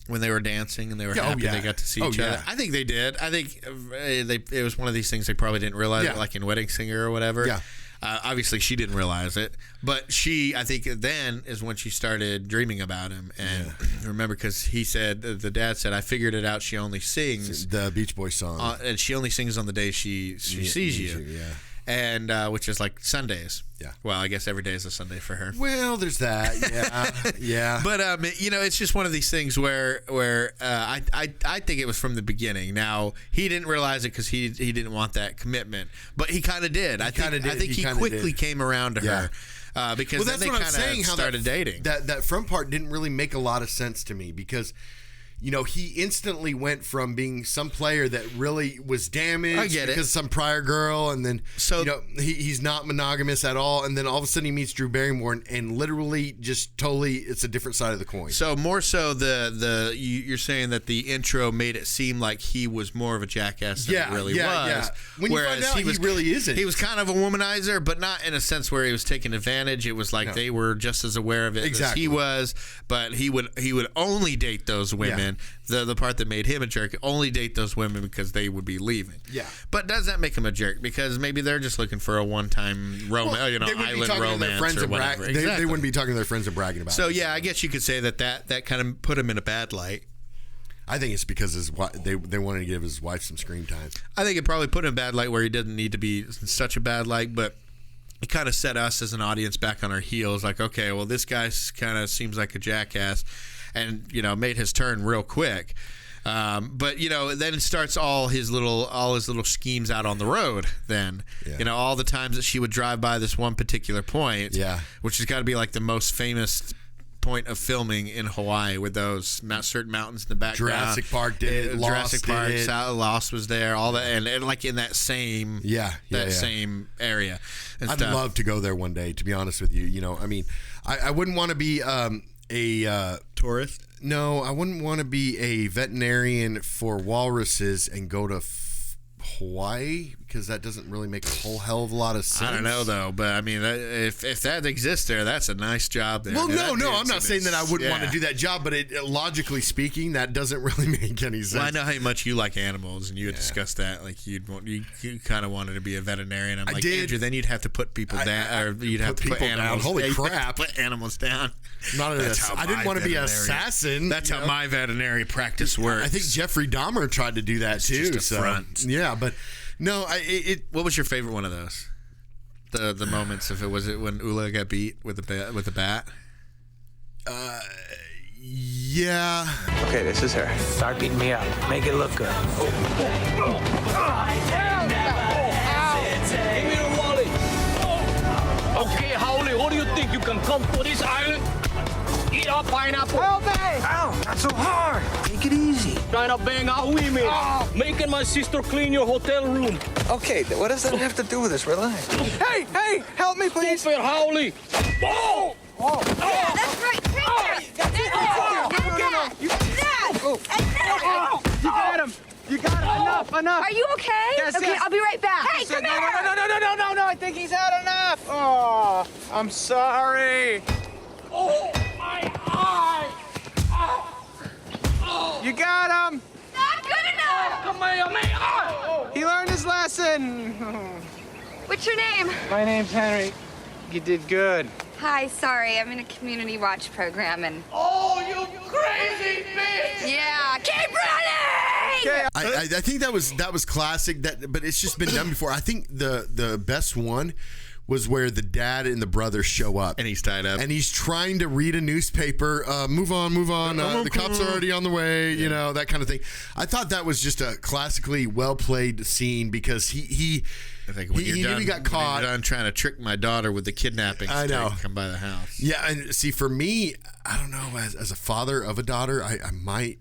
Speaker 1: When they were dancing and they were happy they got to see each other? I think they did. I think it was one of these things they probably didn't realize, like in Wedding Singer or whatever.
Speaker 2: Yeah.
Speaker 1: Obviously, she didn't realize it. But I think then is when she started dreaming about him. And remember, because he said, the dad said, I figured it out. She only sings.
Speaker 2: The Beach Boys song.
Speaker 1: And she only sings on the day she sees you.
Speaker 2: Yeah.
Speaker 1: And which is like Sundays.
Speaker 2: Yeah.
Speaker 1: Well, I guess every day is a Sunday for her.
Speaker 2: Well, there's that. Yeah. Yeah.
Speaker 1: But it's just one of these things where I think it was from the beginning. Now he didn't realize it because he didn't want that commitment, but he kind of did. I think he quickly came around to her. Because then they kind of started dating.
Speaker 2: That front part didn't really make a lot of sense to me because. He instantly went from being some player that really was damaged because some prior girl, and then he's not monogamous at all, and then all of a sudden he meets Drew Barrymore, and literally just totally it's a different side of the coin.
Speaker 1: So more so you're saying that the intro made it seem like he was more of a jackass than he really was. Yeah.
Speaker 2: When you find out he really isn't.
Speaker 1: He was kind of a womanizer, but not in a sense where he was taking advantage. It was like they were just as aware of it as he was, but he would only date those women. The part that made him a jerk, only date those women because they would be leaving.
Speaker 2: Yeah.
Speaker 1: But does that make him a jerk? Because maybe they're just looking for a one-time romance, island romance or whatever.
Speaker 2: They wouldn't be talking to their friends and bragging about it.
Speaker 1: So, yeah, I guess you could say that kind of put him in a bad light.
Speaker 2: I think it's because they wanted to give his wife some screen time.
Speaker 1: I think it probably put him in a bad light where he didn't need to be in such a bad light, but it kind of set us as an audience back on our heels. Like, okay, well, this guy kind of seems like a jackass. And, made his turn real quick. But then it starts all his little schemes out on the road. Then all the times that she would drive by this one particular point, which has got to be like the most famous point of filming in Hawaii with those certain mountains in the background.
Speaker 2: Jurassic Park did it.
Speaker 1: Jurassic Park,
Speaker 2: did it.
Speaker 1: Lost was there. All that, and like in that same same area.
Speaker 2: I'd love to go there one day. To be honest with you, I mean, I wouldn't want to be a
Speaker 1: tourist.
Speaker 2: No, I wouldn't want to be a veterinarian for walruses and go to Hawaii, because that doesn't really make a whole hell of a lot of sense.
Speaker 1: I don't know though, but I mean, if that exists there, that's a nice job there.
Speaker 2: Well, no, I'm not saying that I wouldn't want to do that job, but logically speaking, that doesn't really make any sense.
Speaker 1: Well, I know how much you like animals, and you had discussed that. Like you kind of wanted to be a veterinarian. I'm like, Andrew, then you'd have to put people down, or you'd have to put animals
Speaker 2: down. Holy crap!
Speaker 1: Put animals down.
Speaker 2: I didn't want to be an assassin.
Speaker 1: That's how my veterinary practice works.
Speaker 2: I think Jeffrey Dahmer tried to do that too.
Speaker 1: Just a front.
Speaker 2: Yeah, but no,
Speaker 1: what was your favorite one of those? The moments of it, was it when Ula got beat with the bat?
Speaker 2: Yeah.
Speaker 3: Okay, this is her. Start beating me up. Make it look good.
Speaker 8: Give me the wallet. Okay, Howley, what do you think? You can come to this island? Eat our pineapple.
Speaker 3: Help me! Ow, not so hard. Take it easy.
Speaker 8: Trying to bang our women. Making my sister clean your hotel room.
Speaker 3: Okay, what does that have to do with this? Relax. Hey, help me, please.
Speaker 8: Stop it, Howley. Oh!
Speaker 4: Yeah, that's right.
Speaker 3: You got him. You got him. Enough.
Speaker 4: Are you okay?
Speaker 3: Yes,
Speaker 4: okay,
Speaker 3: yes.
Speaker 4: I'll be right back. Hey, come here.
Speaker 3: No. I think he's had enough. Oh, I'm sorry.
Speaker 8: Oh, my eye.
Speaker 3: You got him.
Speaker 4: Not good enough.
Speaker 8: Come here, man.
Speaker 3: He learned his lesson.
Speaker 4: What's your name?
Speaker 3: My name's Henry. You did good.
Speaker 4: Hi, sorry. I'm in a community watch program and...
Speaker 8: Oh, you crazy bitch.
Speaker 4: Yeah, keep running!
Speaker 3: Okay.
Speaker 2: I think that was classic. But it's just been done before. I think the best one was where the dad and the brother show up,
Speaker 1: and he's tied up,
Speaker 2: and he's trying to read a newspaper. Move on. The cops are already on the way. You know, that kind of thing. I thought that was just a classically well played scene, because he
Speaker 1: I think when
Speaker 2: he knew he got caught.
Speaker 1: When you're done trying to trick my daughter with the kidnapping,
Speaker 2: I know.
Speaker 1: Come by the house.
Speaker 2: Yeah, and see, for me, I don't know. As a father of a daughter, I might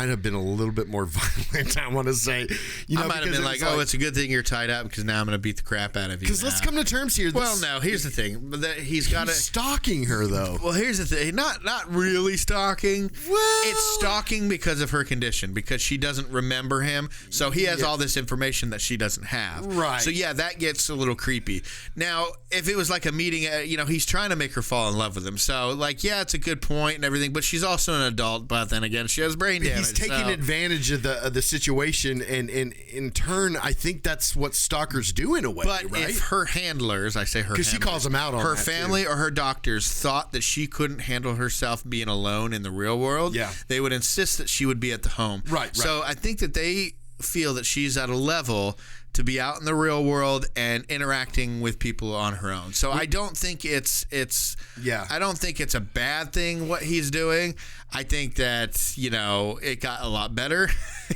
Speaker 2: have been a little bit more violent. I want to say,
Speaker 1: I might have been like, "Oh, it's a good thing you're tied up, because now I'm going to beat the crap out of you."
Speaker 2: Because let's come to terms here.
Speaker 1: Well, no. Here's the thing: he's
Speaker 2: stalking her, though.
Speaker 1: Well, here's the thing: not really stalking.
Speaker 2: Well,
Speaker 1: it's stalking because of her condition, because she doesn't remember him, so he has all this information that she doesn't have.
Speaker 2: Right.
Speaker 1: So yeah, that gets a little creepy. Now, if it was like a meeting, he's trying to make her fall in love with him. So like, yeah, it's a good point and everything, but she's also an adult. But then again, she has brain damage.
Speaker 2: He's taking advantage of the situation, and in turn, I think that's what stalkers do in a way.
Speaker 1: But
Speaker 2: right?
Speaker 1: if her handlers, I say her,
Speaker 2: because she calls them out on
Speaker 1: her
Speaker 2: that
Speaker 1: family
Speaker 2: too.
Speaker 1: Or her doctors thought that she couldn't handle herself being alone in the real world, they would insist that she would be at the home.
Speaker 2: Right.
Speaker 1: So I think that they feel that she's at a level to be out in the real world and interacting with people on her own. So I don't think it's I don't think it's a bad thing what he's doing. I think that, it got a lot better,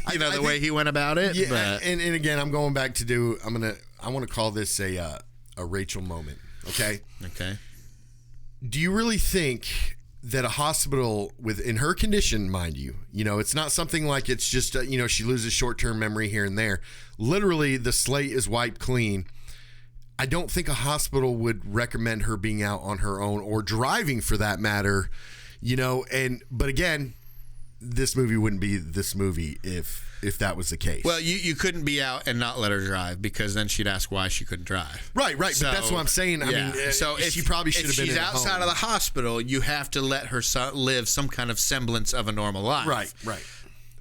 Speaker 1: the way he went about it.
Speaker 2: Yeah,
Speaker 1: but.
Speaker 2: and again, I'm going back to I want to call this a Rachel moment, okay?
Speaker 1: Okay.
Speaker 2: Do you really think that a hospital in her condition, mind you, it's not something like it's just, she loses short-term memory here and there. Literally, the slate is wiped clean. I don't think a hospital would recommend her being out on her own, or driving for that matter, but again, this movie wouldn't be this movie if that was the case.
Speaker 1: Well, you couldn't be out and not let her drive, because then she'd ask why she couldn't drive.
Speaker 2: Right. So, but that's what I'm saying. I mean,
Speaker 1: so
Speaker 2: she probably should have been.
Speaker 1: If she's outside of the hospital, you have to let her live some kind of semblance of a normal life.
Speaker 2: Right.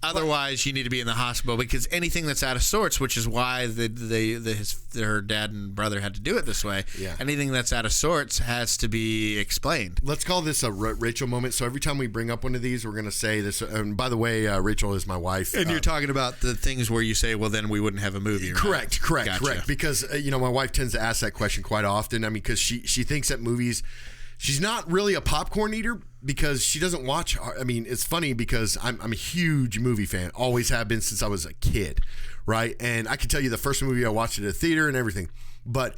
Speaker 1: Otherwise, you need to be in the hospital, because anything that's out of sorts, which is why her dad and brother had to do it this way.
Speaker 2: Yeah.
Speaker 1: Anything that's out of sorts has to be explained.
Speaker 2: Let's call this a Rachel moment. So every time we bring up one of these, we're going to say this. And by the way, Rachel is my wife.
Speaker 1: And you're talking about the things where you say, well, then we wouldn't have a movie. Right?
Speaker 2: Correct. Because my wife tends to ask that question quite often. I mean, because she thinks that movies She's not really a popcorn eater because she doesn't watch. I mean, it's funny because I'm a huge movie fan. Always have been since I was a kid, right? And I can tell you the first movie I watched at a theater and everything. But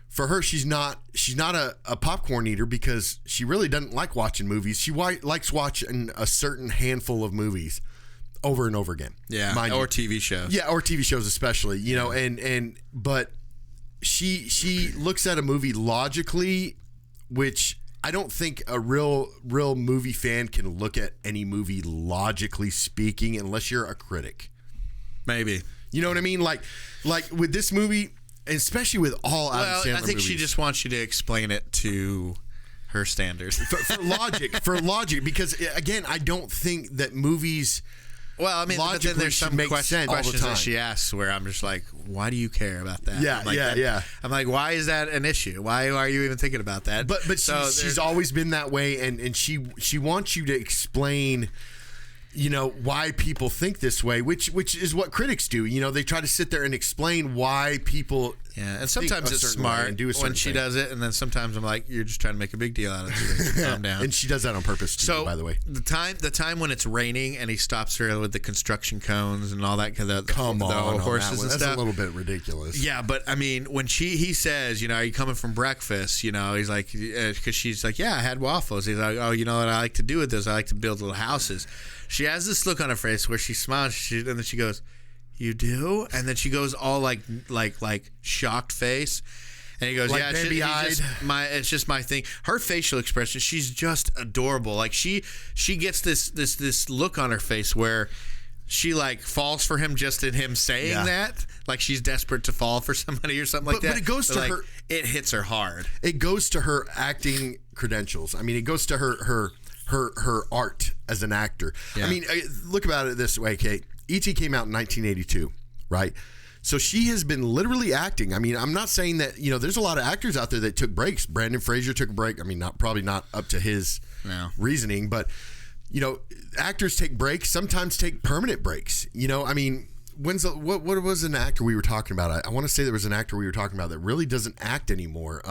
Speaker 2: for her, she's not a popcorn eater because she really doesn't like watching movies. She likes watching a certain handful of movies over and over again.
Speaker 1: Yeah, or TV shows.
Speaker 2: Yeah, or TV shows especially. You know, but she looks at a movie logically, which I don't think a real movie fan can look at any movie logically speaking unless you're a critic.
Speaker 1: Maybe.
Speaker 2: You know what I mean? Like with this movie, especially with all Adam Sandler
Speaker 1: I think
Speaker 2: movies.
Speaker 1: she just wants you to explain it to her standards.
Speaker 2: for logic, because again, I don't think that movies.
Speaker 1: Well, I mean, but then there's some questions that she asks where I'm just like, why do you care about that?
Speaker 2: Yeah,
Speaker 1: yeah. I'm like, why is that an issue? Why are you even thinking about that?
Speaker 2: But she's always been that way, and she wants you to explain, you know, why people think this way, which is what critics do. You know, they try to sit there and explain why people.
Speaker 1: Yeah, and sometimes it's smart when she does it, and then sometimes I'm like, you're just trying to make a big deal out of it. Calm down.
Speaker 2: And she does that on purpose too, by the way.
Speaker 1: The time when it's raining and he stops her with the construction cones and all that, the horses and stuff.
Speaker 2: That's a little bit ridiculous.
Speaker 1: Yeah, but I mean, when he says, you know, are you coming from breakfast? You know, he's like, because she's like, yeah, I had waffles. He's like, oh, you know what I like to do with those? I like to build little houses. She has this look on her face where she smiles, and then she goes, you do? And then she goes all like shocked face. And he goes,
Speaker 2: like,
Speaker 1: yeah, it's just my thing. Her facial expression, she's just adorable. Like she gets this look on her face where she like falls for him just in him saying that. Like she's desperate to fall for somebody or something like that.
Speaker 2: But it goes to her.
Speaker 1: It hits her hard.
Speaker 2: It goes to her acting credentials. I mean, it goes to her art as an actor. Yeah. I mean, look about it this way, Kate. E.T. came out in 1982, right? So she has been literally acting. I mean, I'm not saying that, you know, there's a lot of actors out there that took breaks. Brandon Fraser took a break. I mean, probably not up to his reasoning, but, you know, actors take breaks, sometimes take permanent breaks. You know, I mean, what was an actor we were talking about? I want to say there was an actor we were talking about that really doesn't act anymore.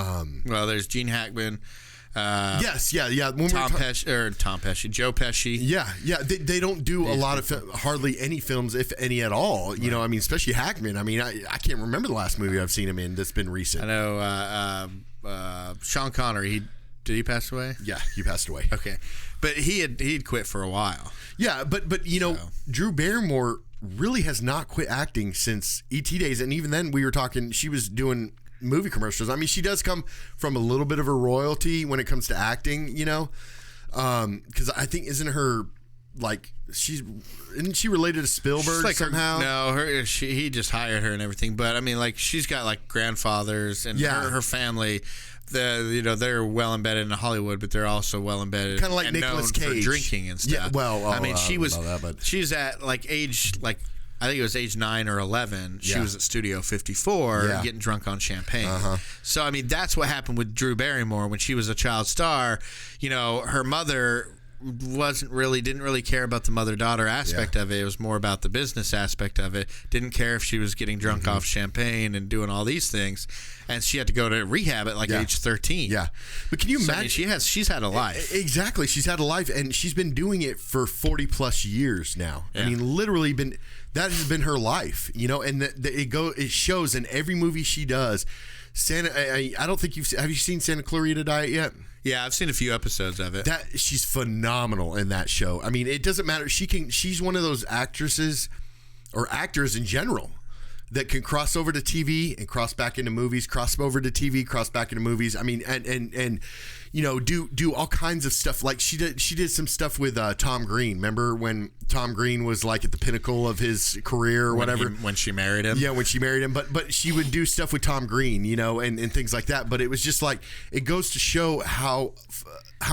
Speaker 1: Well, there's Gene Hackman.
Speaker 2: Yes. When
Speaker 1: Tom Pesci, Joe Pesci.
Speaker 2: Yeah. They don't do a lot of hardly any films, if any at all. You know, I mean, especially Hackman. I mean, I can't remember the last movie I've seen him in that's been recent.
Speaker 1: I know Sean Connery. Did he pass away?
Speaker 2: Yeah, he passed away.
Speaker 1: Okay, but he'd quit for a while.
Speaker 2: Yeah, but you know, Drew Barrymore really has not quit acting since E.T. days, and even then we were talking. She was doing movie commercials. I mean, she does come from a little bit of a royalty when it comes to acting, you know, because I think isn't she related to Spielberg somehow?
Speaker 1: He just hired her and everything. But I mean, like she's got like grandfathers and her family. They're well embedded in Hollywood, but they're also well embedded,
Speaker 2: kind of like Nicolas Cage,
Speaker 1: for drinking and stuff.
Speaker 2: Yeah, well,
Speaker 1: I mean, she's at like age I think it was age 9 or 11. She was at Studio 54 getting drunk on champagne. So, I mean, that's what happened with Drew Barrymore when she was a child star. You know, her mother didn't really care about the mother-daughter aspect of it. It was more about the business aspect of it. Didn't care if she was getting drunk off champagne and doing all these things. And she had to go to rehab at age 13.
Speaker 2: Yeah. But can you imagine?
Speaker 1: I mean, she's had a life.
Speaker 2: Exactly. She's had a life, and she's been doing it for 40 plus years now. Yeah. I mean, literally that has been her life, you know, and it shows in every movie she does. I don't think have you seen Santa Clarita Diet yet?
Speaker 1: Yeah, I've seen a few episodes of it.
Speaker 2: She's phenomenal in that show. I mean, it doesn't matter. She's one of those actresses or actors in general that can cross over to TV and cross back into movies, cross over to TV, cross back into movies. I mean, and you know, do all kinds of stuff. Like she did some stuff with Tom Green. Remember when Tom Green was like at the pinnacle of his career or whatever?
Speaker 1: When she married him?
Speaker 2: Yeah, when she married him. But she would do stuff with Tom Green, you know, and things like that. But it was just like, it goes to show how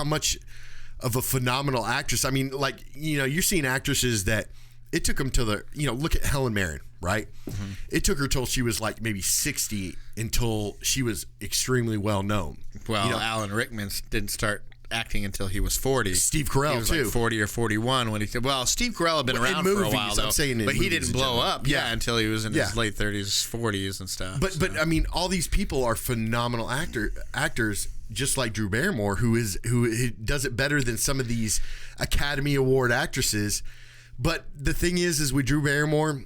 Speaker 2: much of a phenomenal actress. I mean, like, you know, you're seeing actresses that it took them to look at Helen Mirren, right? Mm-hmm. It took her till she was like maybe 60 until she was extremely well known.
Speaker 1: Well, you know, Alan Rickman didn't start acting until he was 40.
Speaker 2: Steve Carell,
Speaker 1: he was
Speaker 2: too.
Speaker 1: Like 40 or 41 when he said, well, Steve Carell had been around for a while, though. But he didn't blow up until he was in his late 30s, 40s and stuff.
Speaker 2: But I mean, all these people are phenomenal actors just like Drew Barrymore, who does it better than some of these Academy Award actresses. But the thing is with Drew Barrymore,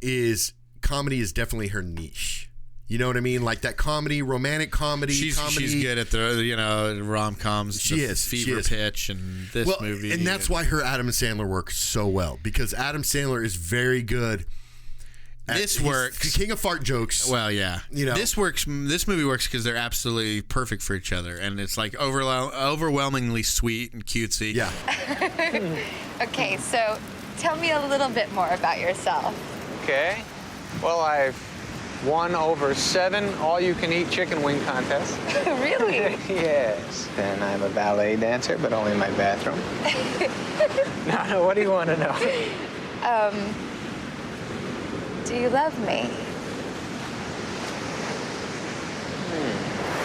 Speaker 2: is comedy is definitely her niche. You know what I mean? Like that comedy, romantic comedy.
Speaker 1: She's good at the rom-coms.
Speaker 2: She is.
Speaker 1: Fever Pitch and this movie.
Speaker 2: And that's why her Adam Sandler works so well, because Adam Sandler is very good.
Speaker 1: This works.
Speaker 2: The king of fart jokes.
Speaker 1: Well, yeah. This works. This movie works because they're absolutely perfect for each other, and it's like overwhelmingly sweet and cutesy.
Speaker 2: Yeah.
Speaker 4: Okay, so tell me a little bit more about yourself.
Speaker 5: Okay. Well, I've won over 7 all-you-can-eat chicken wing contests.
Speaker 4: Really?
Speaker 5: Yes. And I'm a ballet dancer, but only in my bathroom. No, what do you want to know?
Speaker 4: Do you love me?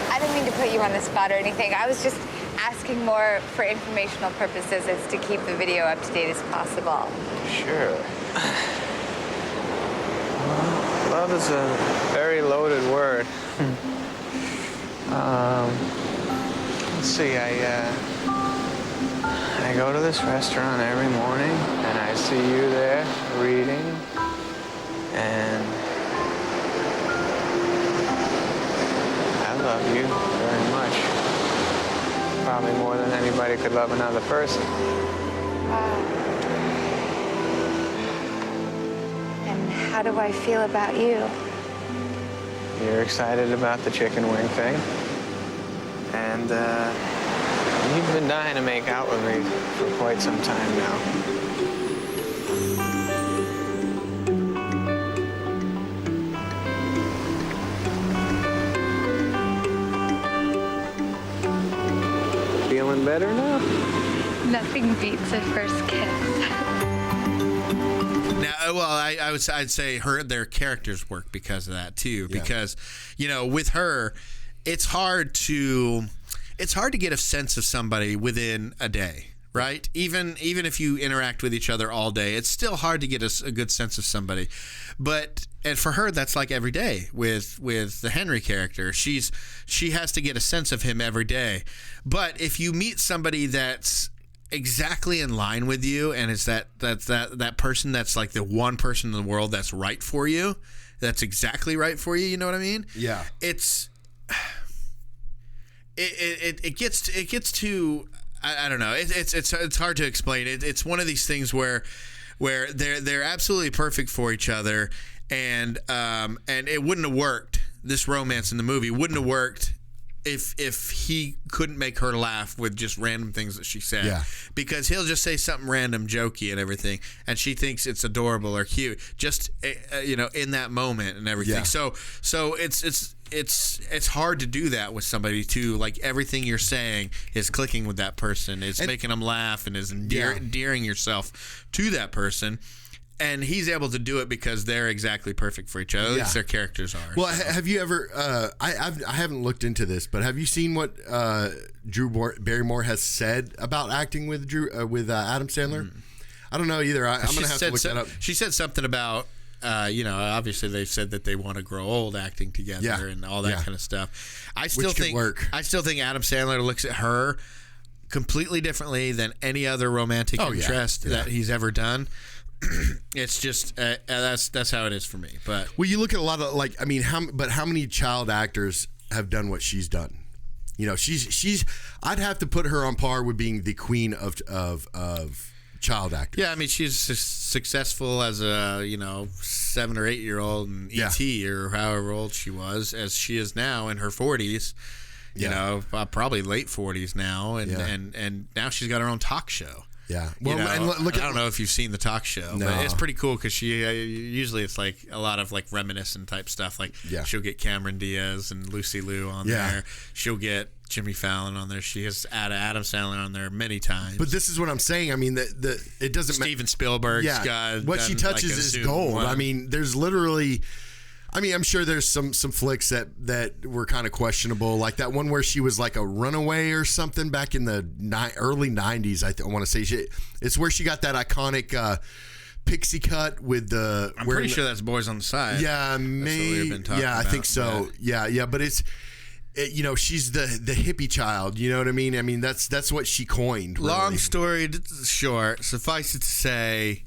Speaker 4: I didn't mean to put you on the spot or anything. I was just asking more for informational purposes as to keep the video up to date as possible.
Speaker 5: Sure. Love is a very loaded word. Let's see, I go to this restaurant every morning, and I see you there reading, and I love you very much. Probably more than anybody could love another person.
Speaker 4: How do I feel about you?
Speaker 5: You're excited about the chicken wing thing. And you've been dying to make out with me for quite some time now. Feeling better now?
Speaker 4: Nothing beats a first kiss.
Speaker 1: Now, well, I'd say their characters work because of that too. Yeah. Because with her, it's hard to get a sense of somebody within a day, right? Even if you interact with each other all day, it's still hard to get a good sense of somebody. And for her, that's like every day with the Henry character. She has to get a sense of him every day. But if you meet somebody that's exactly in line with you, and it's that person that's like the one person in the world that's right for you, that's exactly right for you, you know what I mean?
Speaker 2: Yeah.
Speaker 1: It gets to I don't know. It's hard to explain. It's one of these things where they're absolutely perfect for each other, and it wouldn't have worked. This romance in the movie wouldn't have worked if he couldn't make her laugh with just random things that she said.
Speaker 2: Yeah. Because
Speaker 1: he'll just say something random, jokey and everything, and she thinks it's adorable or cute, just in that moment and everything.
Speaker 2: Yeah.
Speaker 1: So it's hard to do that with somebody too. Like everything you're saying is clicking with that person. It's making them laugh and is endearing yourself to that person. And he's able to do it because they're exactly perfect for each other. At least their characters are.
Speaker 2: Well, have you ever? I haven't looked into this, but have you seen what Drew Barrymore has said about acting with Adam Sandler? I don't know either. I'm going to have to look that up.
Speaker 1: She said something about obviously they've said that they want to grow old acting together and all that kind of stuff. I still think Adam Sandler looks at her completely differently than any other romantic interest that he's ever done. It's just that's how it is for me. But
Speaker 2: you look at a lot of how many child actors have done what she's done? She's I'd have to put her on par with being the queen of child actors.
Speaker 1: Yeah, I mean she's successful as a 7 or 8 year old in E.T. or however old she was, as she is now in her 40s. Probably late 40s now, and now she's got her own talk show.
Speaker 2: Yeah.
Speaker 1: Well, and look I don't know if you've seen the talk show, but it's pretty cool because she usually it's like a lot of like reminiscent type stuff. Like she'll get Cameron Diaz and Lucy Liu on there. She'll get Jimmy Fallon on there. She has Adam Sandler on there many times.
Speaker 2: But this is what I'm saying. I mean, it doesn't.
Speaker 1: Steven Spielberg's got
Speaker 2: what she touches is gold. I mean, there's literally. I mean, I'm sure there's some flicks that were kind of questionable, like that one where she was like a runaway or something back in the early 90s. I want to say it's where she got that iconic pixie cut with the.
Speaker 1: I'm pretty sure that's Boys on the Side.
Speaker 2: Yeah, maybe. Yeah, I think so. Yeah, but she's the hippie child. You know what I mean? I mean, that's what she coined. Really.
Speaker 1: Long story short, suffice it to say,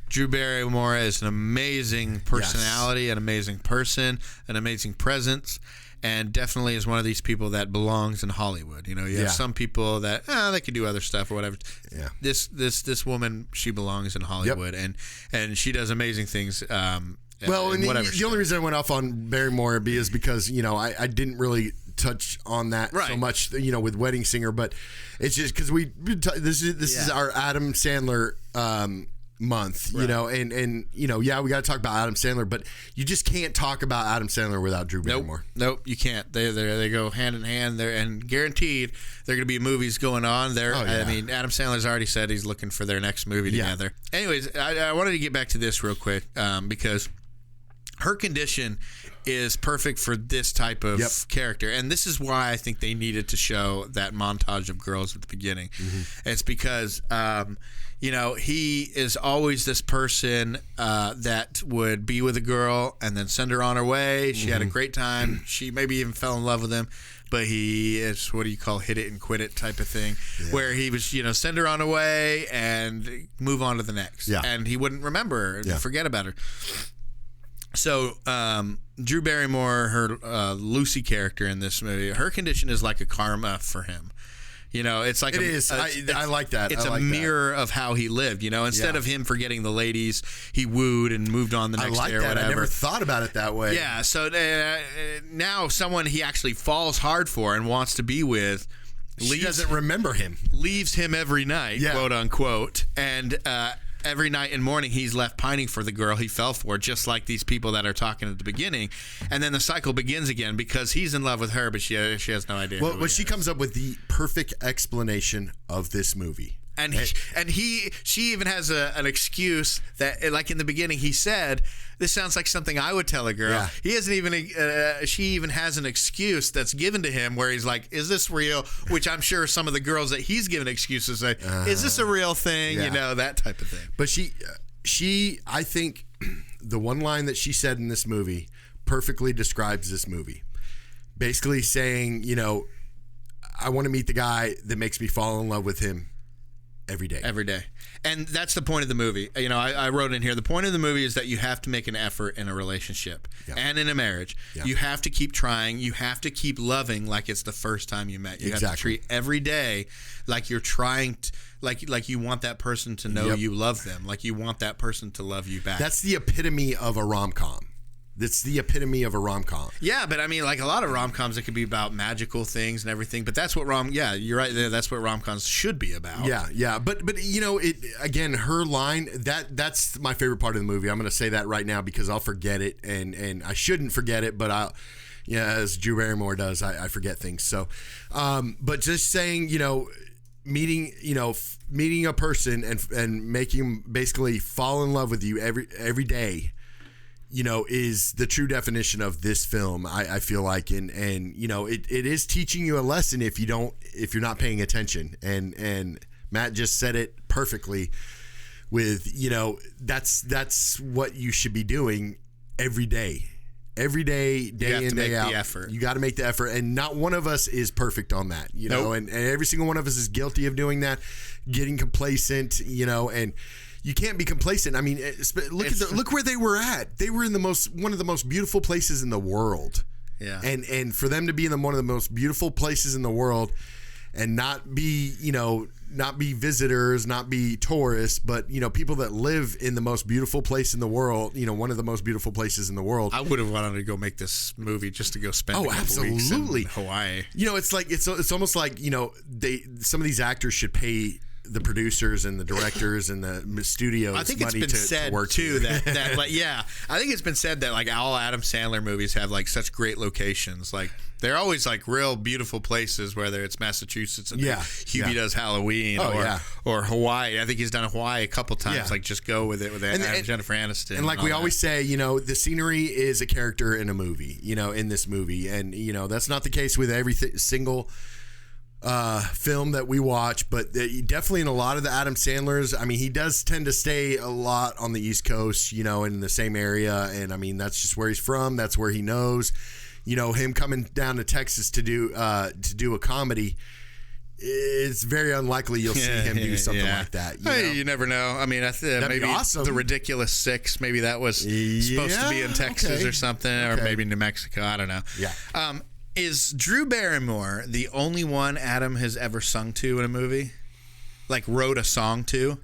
Speaker 1: Drew Barrymore is an amazing personality, an amazing person, an amazing presence, and definitely is one of these people that belongs in Hollywood. You have some people that they could do other stuff or whatever.
Speaker 2: Yeah.
Speaker 1: This woman, she belongs in Hollywood, and she does amazing things.
Speaker 2: Well, and the only reason I went off on Barrymore is because I didn't really touch on that so much with Wedding Singer, but it's just because this is our Adam Sandler month, and we got to talk about Adam Sandler, but you just can't talk about Adam Sandler without Drew Barrymore.
Speaker 1: Nope, you can't. They go hand in hand there, and guaranteed there are going to be movies going on there. I mean, Adam Sandler's already said he's looking for their next movie together. Anyways, I wanted to get back to this real quick because her condition is perfect for this type of character, and this is why I think they needed to show that montage of girls at the beginning. It's because he is always this person that would be with a girl and then send her on her way. She had a great time. She maybe even fell in love with him, but he is, what do you call, hit it and quit it type of thing, where he was, send her on her way and move on to the next. And he wouldn't remember her, forget about her. So Drew Barrymore, her Lucy character in this movie, her condition is like a karma for him. It's like
Speaker 2: I like that.
Speaker 1: It's a mirror of how he lived. Instead of him forgetting the ladies, he wooed and moved on the next day or whatever.
Speaker 2: I never thought about it that way.
Speaker 1: Yeah. So now someone he actually falls hard for and wants to be with,
Speaker 2: she doesn't remember him,
Speaker 1: leaves him every night, quote unquote, and every night and morning he's left pining for the girl he fell for, just like these people that are talking at the beginning. And then the cycle begins again because he's in love with her, but she has no idea.
Speaker 2: Well, she comes up with the perfect explanation of this movie.
Speaker 1: And she even has an excuse that, like in the beginning, he said, "This sounds like something I would tell a girl."
Speaker 2: Yeah.
Speaker 1: He hasn't even. She even has an excuse that's given to him where he's like, "Is this real?" Which I'm sure some of the girls that he's given excuses say, "Is this a real thing?" That type of thing.
Speaker 2: But she, I think, the one line that she said in this movie perfectly describes this movie. Basically saying, I want to meet the guy that makes me fall in love with him. Every day. And that's the point of the movie. I wrote in here, the point of the movie is that you have to make an effort in a relationship and in a marriage. You have to keep trying. You have to keep loving like it's the first time you met. You have to treat every day like you're trying to, like you want that person to know you love them, like you want that person to love you back. That's the epitome of a rom-com. That's the epitome of a rom-com.
Speaker 1: Yeah, but I mean, like a lot of rom-coms, it could be about magical things and everything. But that's what you're right. That's what rom-coms should be about.
Speaker 2: Yeah. But it again, her line, that's my favorite part of the movie. I'm going to say that right now because I'll forget it, and I shouldn't forget it, but as Drew Barrymore does, I forget things. So, but just saying, meeting a person and making them basically fall in love with you every day. Is the true definition of this film. I feel like, and it is teaching you a lesson if you're not paying attention. And Matt just said it perfectly. With that's what you should be doing every day, day in, day out. You got to make the effort, and not one of us is perfect on that. And every single one of us is guilty of doing that, getting complacent. And you can't be complacent. I mean, look where they were at. They were in one of the most beautiful places in the world.
Speaker 1: Yeah.
Speaker 2: And for them to be in one of the most beautiful places in the world and not be visitors, not be tourists, but people that live in the most beautiful place in the world, one of the most beautiful places in the world.
Speaker 1: I would have wanted to go make this movie just to go spend a couple weeks in Hawaii.
Speaker 2: It's like it's almost like, some of these actors should pay the producers and the directors and the studios.
Speaker 1: I think it's been said
Speaker 2: to work
Speaker 1: too that I think it's been said that like all Adam Sandler movies have like such great locations. Like they're always like real beautiful places, whether it's Massachusetts and Hubie Does Halloween or Hawaii. I think he's done Hawaii a couple times. Like just go with it with Jennifer Aniston.
Speaker 2: And like we always say, the scenery is a character in a movie. In this movie, and that's not the case with every single film that we watch, but definitely in a lot of the Adam Sandlers, I mean, he does tend to stay a lot on the East Coast, in the same area, and I mean, that's just where he's from, that's where he knows, him coming down to Texas to do a comedy, it's very unlikely you'll see him do something like that.
Speaker 1: You never know. I mean, maybe
Speaker 2: be awesome.
Speaker 1: The Ridiculous Six, maybe that was supposed to be in Texas or something, or maybe New Mexico. I don't know.
Speaker 2: Yeah.
Speaker 1: Is Drew Barrymore the only one Adam has ever sung to in a movie? Like wrote a song to?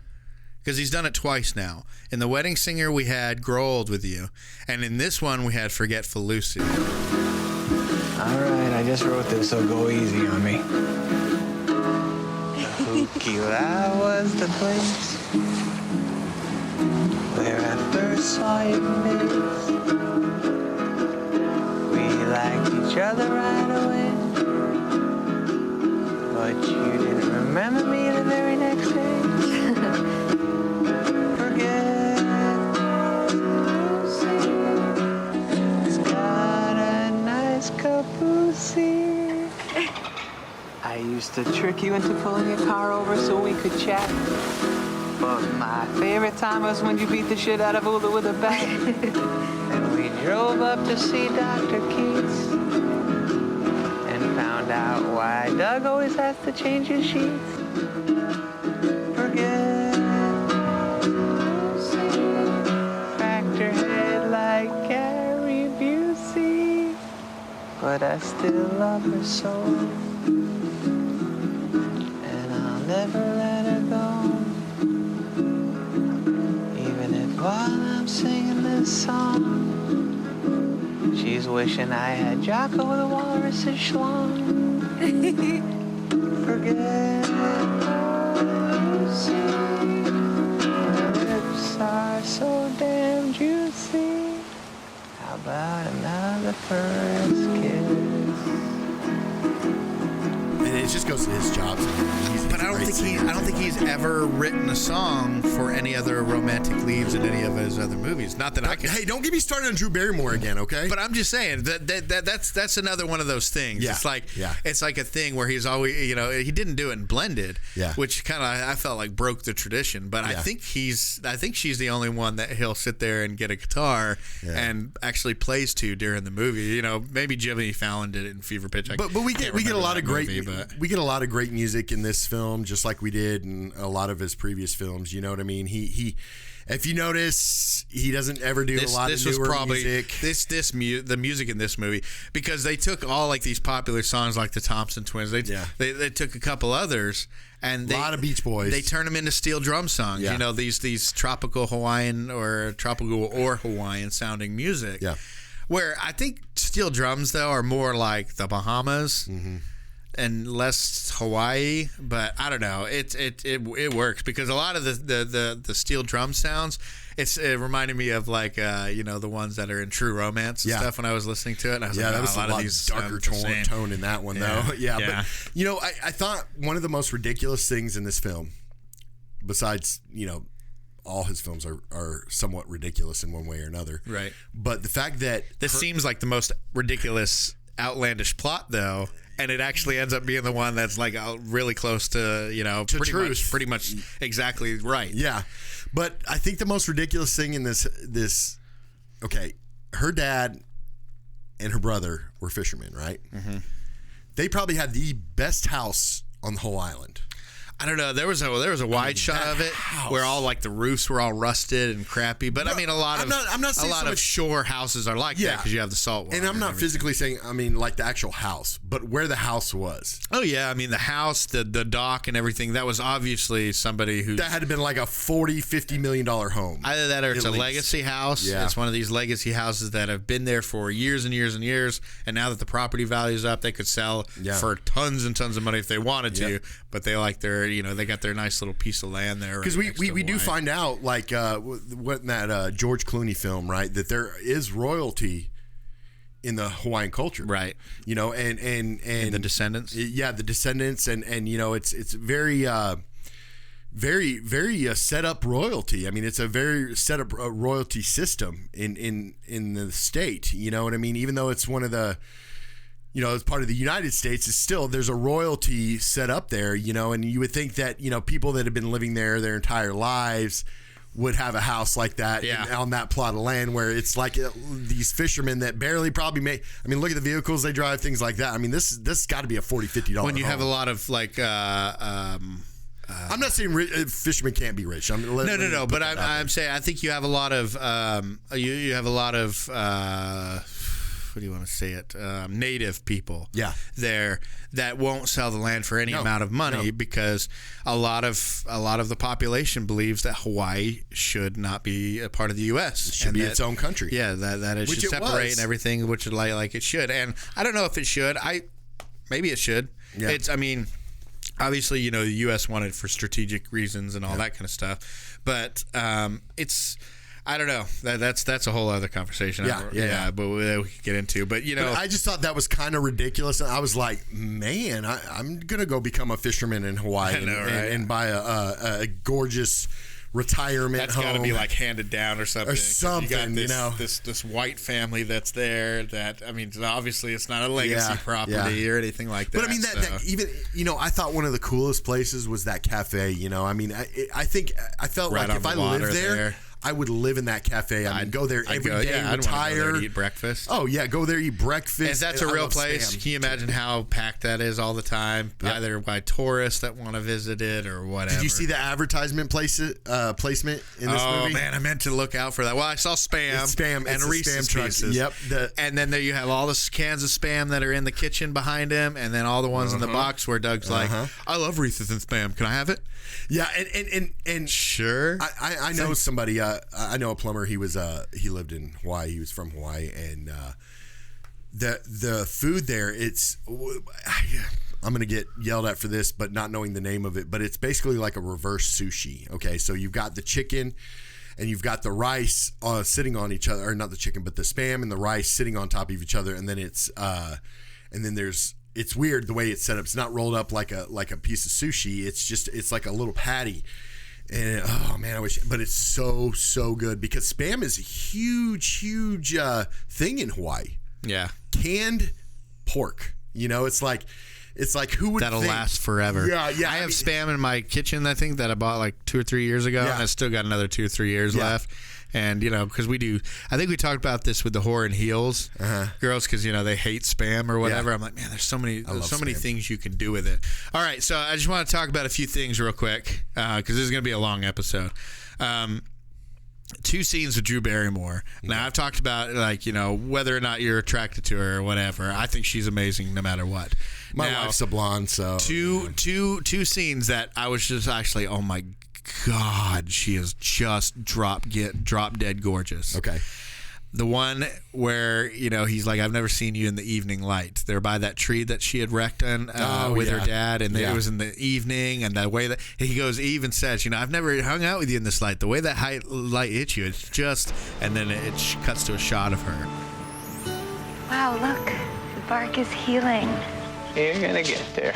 Speaker 1: Because he's done it twice now. In The Wedding Singer, we had Grow Old With You. And in this one, we had Forgetful Lucy.
Speaker 5: All right, I just wrote this, so go easy on me. Tequila was the place where I first saw your face. We liked each other right away, but you didn't remember me the very next day. Forget Lucy, it's got a nice caboose. I used to trick you into pulling your car over so we could chat. But my favorite time was when you beat the shit out of Ula with a bat. And we drove up to see Dr. Keats and found out why Doug always has to change his sheets. Forget Lucy, cracked her head like Gary Busey, but I still love her so. Never let her go. Even if while I'm singing this song, she's wishing I had Jocko the Walrus's schlong. Forget Lucy, her lips are so damn juicy. How about another first kiss?
Speaker 2: It just goes to his job.
Speaker 1: But I don't think he's ever written a song for any other romantic leads in any of his other movies. Not that I can.
Speaker 2: Hey, don't get me started on Drew Barrymore again, okay?
Speaker 1: But I'm just saying that's another one of those things.
Speaker 2: Yeah.
Speaker 1: It's like a thing where he's always, he didn't do it in Blended,
Speaker 2: yeah,
Speaker 1: which kind of I felt like broke the tradition. But I think she's the only one that he'll sit there and get a guitar and actually plays to during the movie. Maybe Jimmy Fallon did it in Fever Pitch.
Speaker 2: But we get a lot of great we get a lot of great music in this film, just like we did in a lot of his previous films. You know what I mean? He if you notice, he doesn't ever do a lot of newer music.
Speaker 1: The music in this movie, because they took all like these popular songs like the Thompson Twins. They took a couple others and
Speaker 2: a lot of Beach Boys.
Speaker 1: They turned them into steel drum songs.
Speaker 2: Yeah.
Speaker 1: These tropical Hawaiian sounding music.
Speaker 2: Yeah.
Speaker 1: Where I think steel drums though are more like the Bahamas. Mm-hmm. And less Hawaii, but I don't know. It works because a lot of the steel drum sounds. It reminded me of like the ones that are in True Romance and stuff when I was listening to it. And I was like,
Speaker 2: that was
Speaker 1: a lot of these
Speaker 2: darker tone in that one though. Yeah. But I thought one of the most ridiculous things in this film, besides all his films are somewhat ridiculous in one way or another.
Speaker 1: Right.
Speaker 2: But the fact that
Speaker 1: this seems like the most ridiculous, outlandish plot though. And it actually ends up being the one that's like really close to pretty much exactly right.
Speaker 2: Yeah, but I think the most ridiculous thing in this, okay, her dad and her brother were fishermen, right? Mm-hmm. They probably had the best house on the whole island.
Speaker 1: I don't know. There was a wide shot of it where all like the roofs were all rusted and crappy. But a lot of shore houses are like that because you have the salt water.
Speaker 2: And I'm not physically saying like the actual house, but where the house was.
Speaker 1: Oh yeah, the house, the dock, and everything. That was obviously somebody who
Speaker 2: that had been like a $40-50 million home.
Speaker 1: Either that or it's a legacy house. Yeah. It's one of these legacy houses that have been there for years and years and years. And now that the property value's up, they could sell for tons and tons of money if they wanted to. But they like their they got their nice little piece of land there.
Speaker 2: Because we do find out, like, what in that George Clooney film, right, that there is royalty in the Hawaiian culture.
Speaker 1: Right.
Speaker 2: And
Speaker 1: the Descendants.
Speaker 2: Yeah, the Descendants. And it's very, very set up royalty. It's a very set up royalty system in the state. You know what I mean? Even though it's one of the... as part of the United States, it's still, there's a royalty set up there, and you would think that, people that have been living there their entire lives would have a house like that on that plot of land, where it's like these fishermen that barely probably make. I mean, look at the vehicles they drive, things like that. I mean, this got to be a $40-50
Speaker 1: when you
Speaker 2: home.
Speaker 1: have a lot of like.
Speaker 2: I'm not saying fishermen can't be rich.
Speaker 1: No. But I'm saying I think you have a lot of you have a lot of what do you want to say it? Native people there that won't sell the land for any amount of money because a lot of the population believes that Hawaii should not be a part of the U.S.
Speaker 2: It should be its own country.
Speaker 1: Yeah, that it should separate and everything, which is like it should. And I don't know if it should. Maybe it should. Yeah. I mean. Obviously, the U.S. wanted it for strategic reasons and all that kind of stuff, but it's I don't know. That's a whole other conversation. But we could get into. But
Speaker 2: I just thought that was kind of ridiculous, and I was like, man, I'm gonna go become a fisherman in Hawaii and buy a gorgeous retirement home.
Speaker 1: That's got to be like handed down or something. You got this white family that's there. That obviously it's not a legacy property or anything like that.
Speaker 2: But I mean that even I thought one of the coolest places was that cafe. I think I felt
Speaker 1: right
Speaker 2: like if I lived there, I would live in that cafe. I'd go there every day.
Speaker 1: I'd retire. Go there and eat breakfast.
Speaker 2: Oh yeah, go there, eat breakfast.
Speaker 1: And that's a real place. Spam. Can you imagine how packed that is all the time? Yep. Either by tourists that want to visit it or whatever.
Speaker 2: Did you see the advertisement placement in this movie?
Speaker 1: Oh man, I meant to look out for that. Well, I saw Spam and Reese's Pieces.
Speaker 2: Yep.
Speaker 1: And then there you have all the cans of Spam that are in the kitchen behind him, and then all the ones in the box where Doug's like, "I love Reese's and Spam. Can I have it?"
Speaker 2: Yeah, and
Speaker 1: sure.
Speaker 2: I know somebody. I know a plumber. He lived in Hawaii. He was from Hawaii, and the food there. I'm gonna get yelled at for this, but not knowing the name of it. But it's basically like a reverse sushi. Okay, so you've got the chicken, and you've got the rice sitting on each other, or not the chicken, but the Spam and the rice sitting on top of each other, and then it's weird the way it's set up. It's not rolled up like a piece of sushi. It's like a little patty. And oh man, I wish, but it's so good because Spam is a huge thing in Hawaii.
Speaker 1: Yeah,
Speaker 2: canned pork. It's like who would
Speaker 1: that'll
Speaker 2: think?
Speaker 1: Last forever.
Speaker 2: Yeah.
Speaker 1: I have Spam in my kitchen. I think that I bought like 2 or 3 years ago, and I still got another 2 or 3 years left. And because we do, I think we talked about this with the Whore in Heels girls, because they hate Spam or whatever. I'm like, man, there's so many things you can do with it. All right, so I just want to talk about a few things real quick because this is going to be a long episode. 2 scenes with Drew Barrymore. Now I've talked about whether or not you're attracted to her or whatever. I think she's amazing no matter what.
Speaker 2: My wife's a blonde, so
Speaker 1: two scenes that I was just actually, oh my God, she is just drop dead gorgeous.
Speaker 2: Okay.
Speaker 1: The one where, he's like, I've never seen you in the evening light. They're by that tree that she had wrecked on with her dad, and it was in the evening, and the way that he even says, I've never hung out with you in this light. The way that light hits you, it's just, and then it cuts to a shot of her.
Speaker 4: Wow, look, the bark is healing.
Speaker 5: You're gonna get there.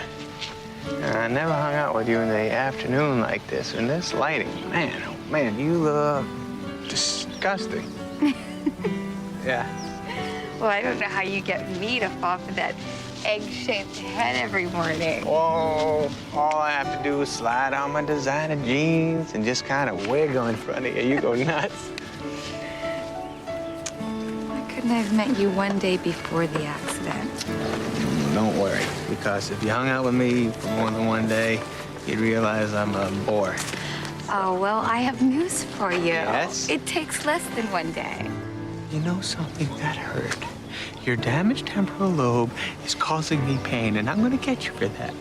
Speaker 5: I never hung out with you in the afternoon like this, in this lighting. Man, oh man, you look disgusting. Yeah.
Speaker 4: Well, I don't know how you get me to fall for that egg-shaped head every morning.
Speaker 5: Whoa, all I have to do is slide on my designer jeans and just kind of wiggle in front of you. You go nuts.
Speaker 4: Why couldn't I have met you one day before the accident?
Speaker 5: Don't worry, because if you hung out with me for more than one day, you'd realize I'm a bore.
Speaker 4: Oh, well, I have news for you.
Speaker 5: Yes?
Speaker 4: It takes less than one day.
Speaker 5: You know something that hurt? Your damaged temporal lobe is causing me pain, and I'm going to get you for that.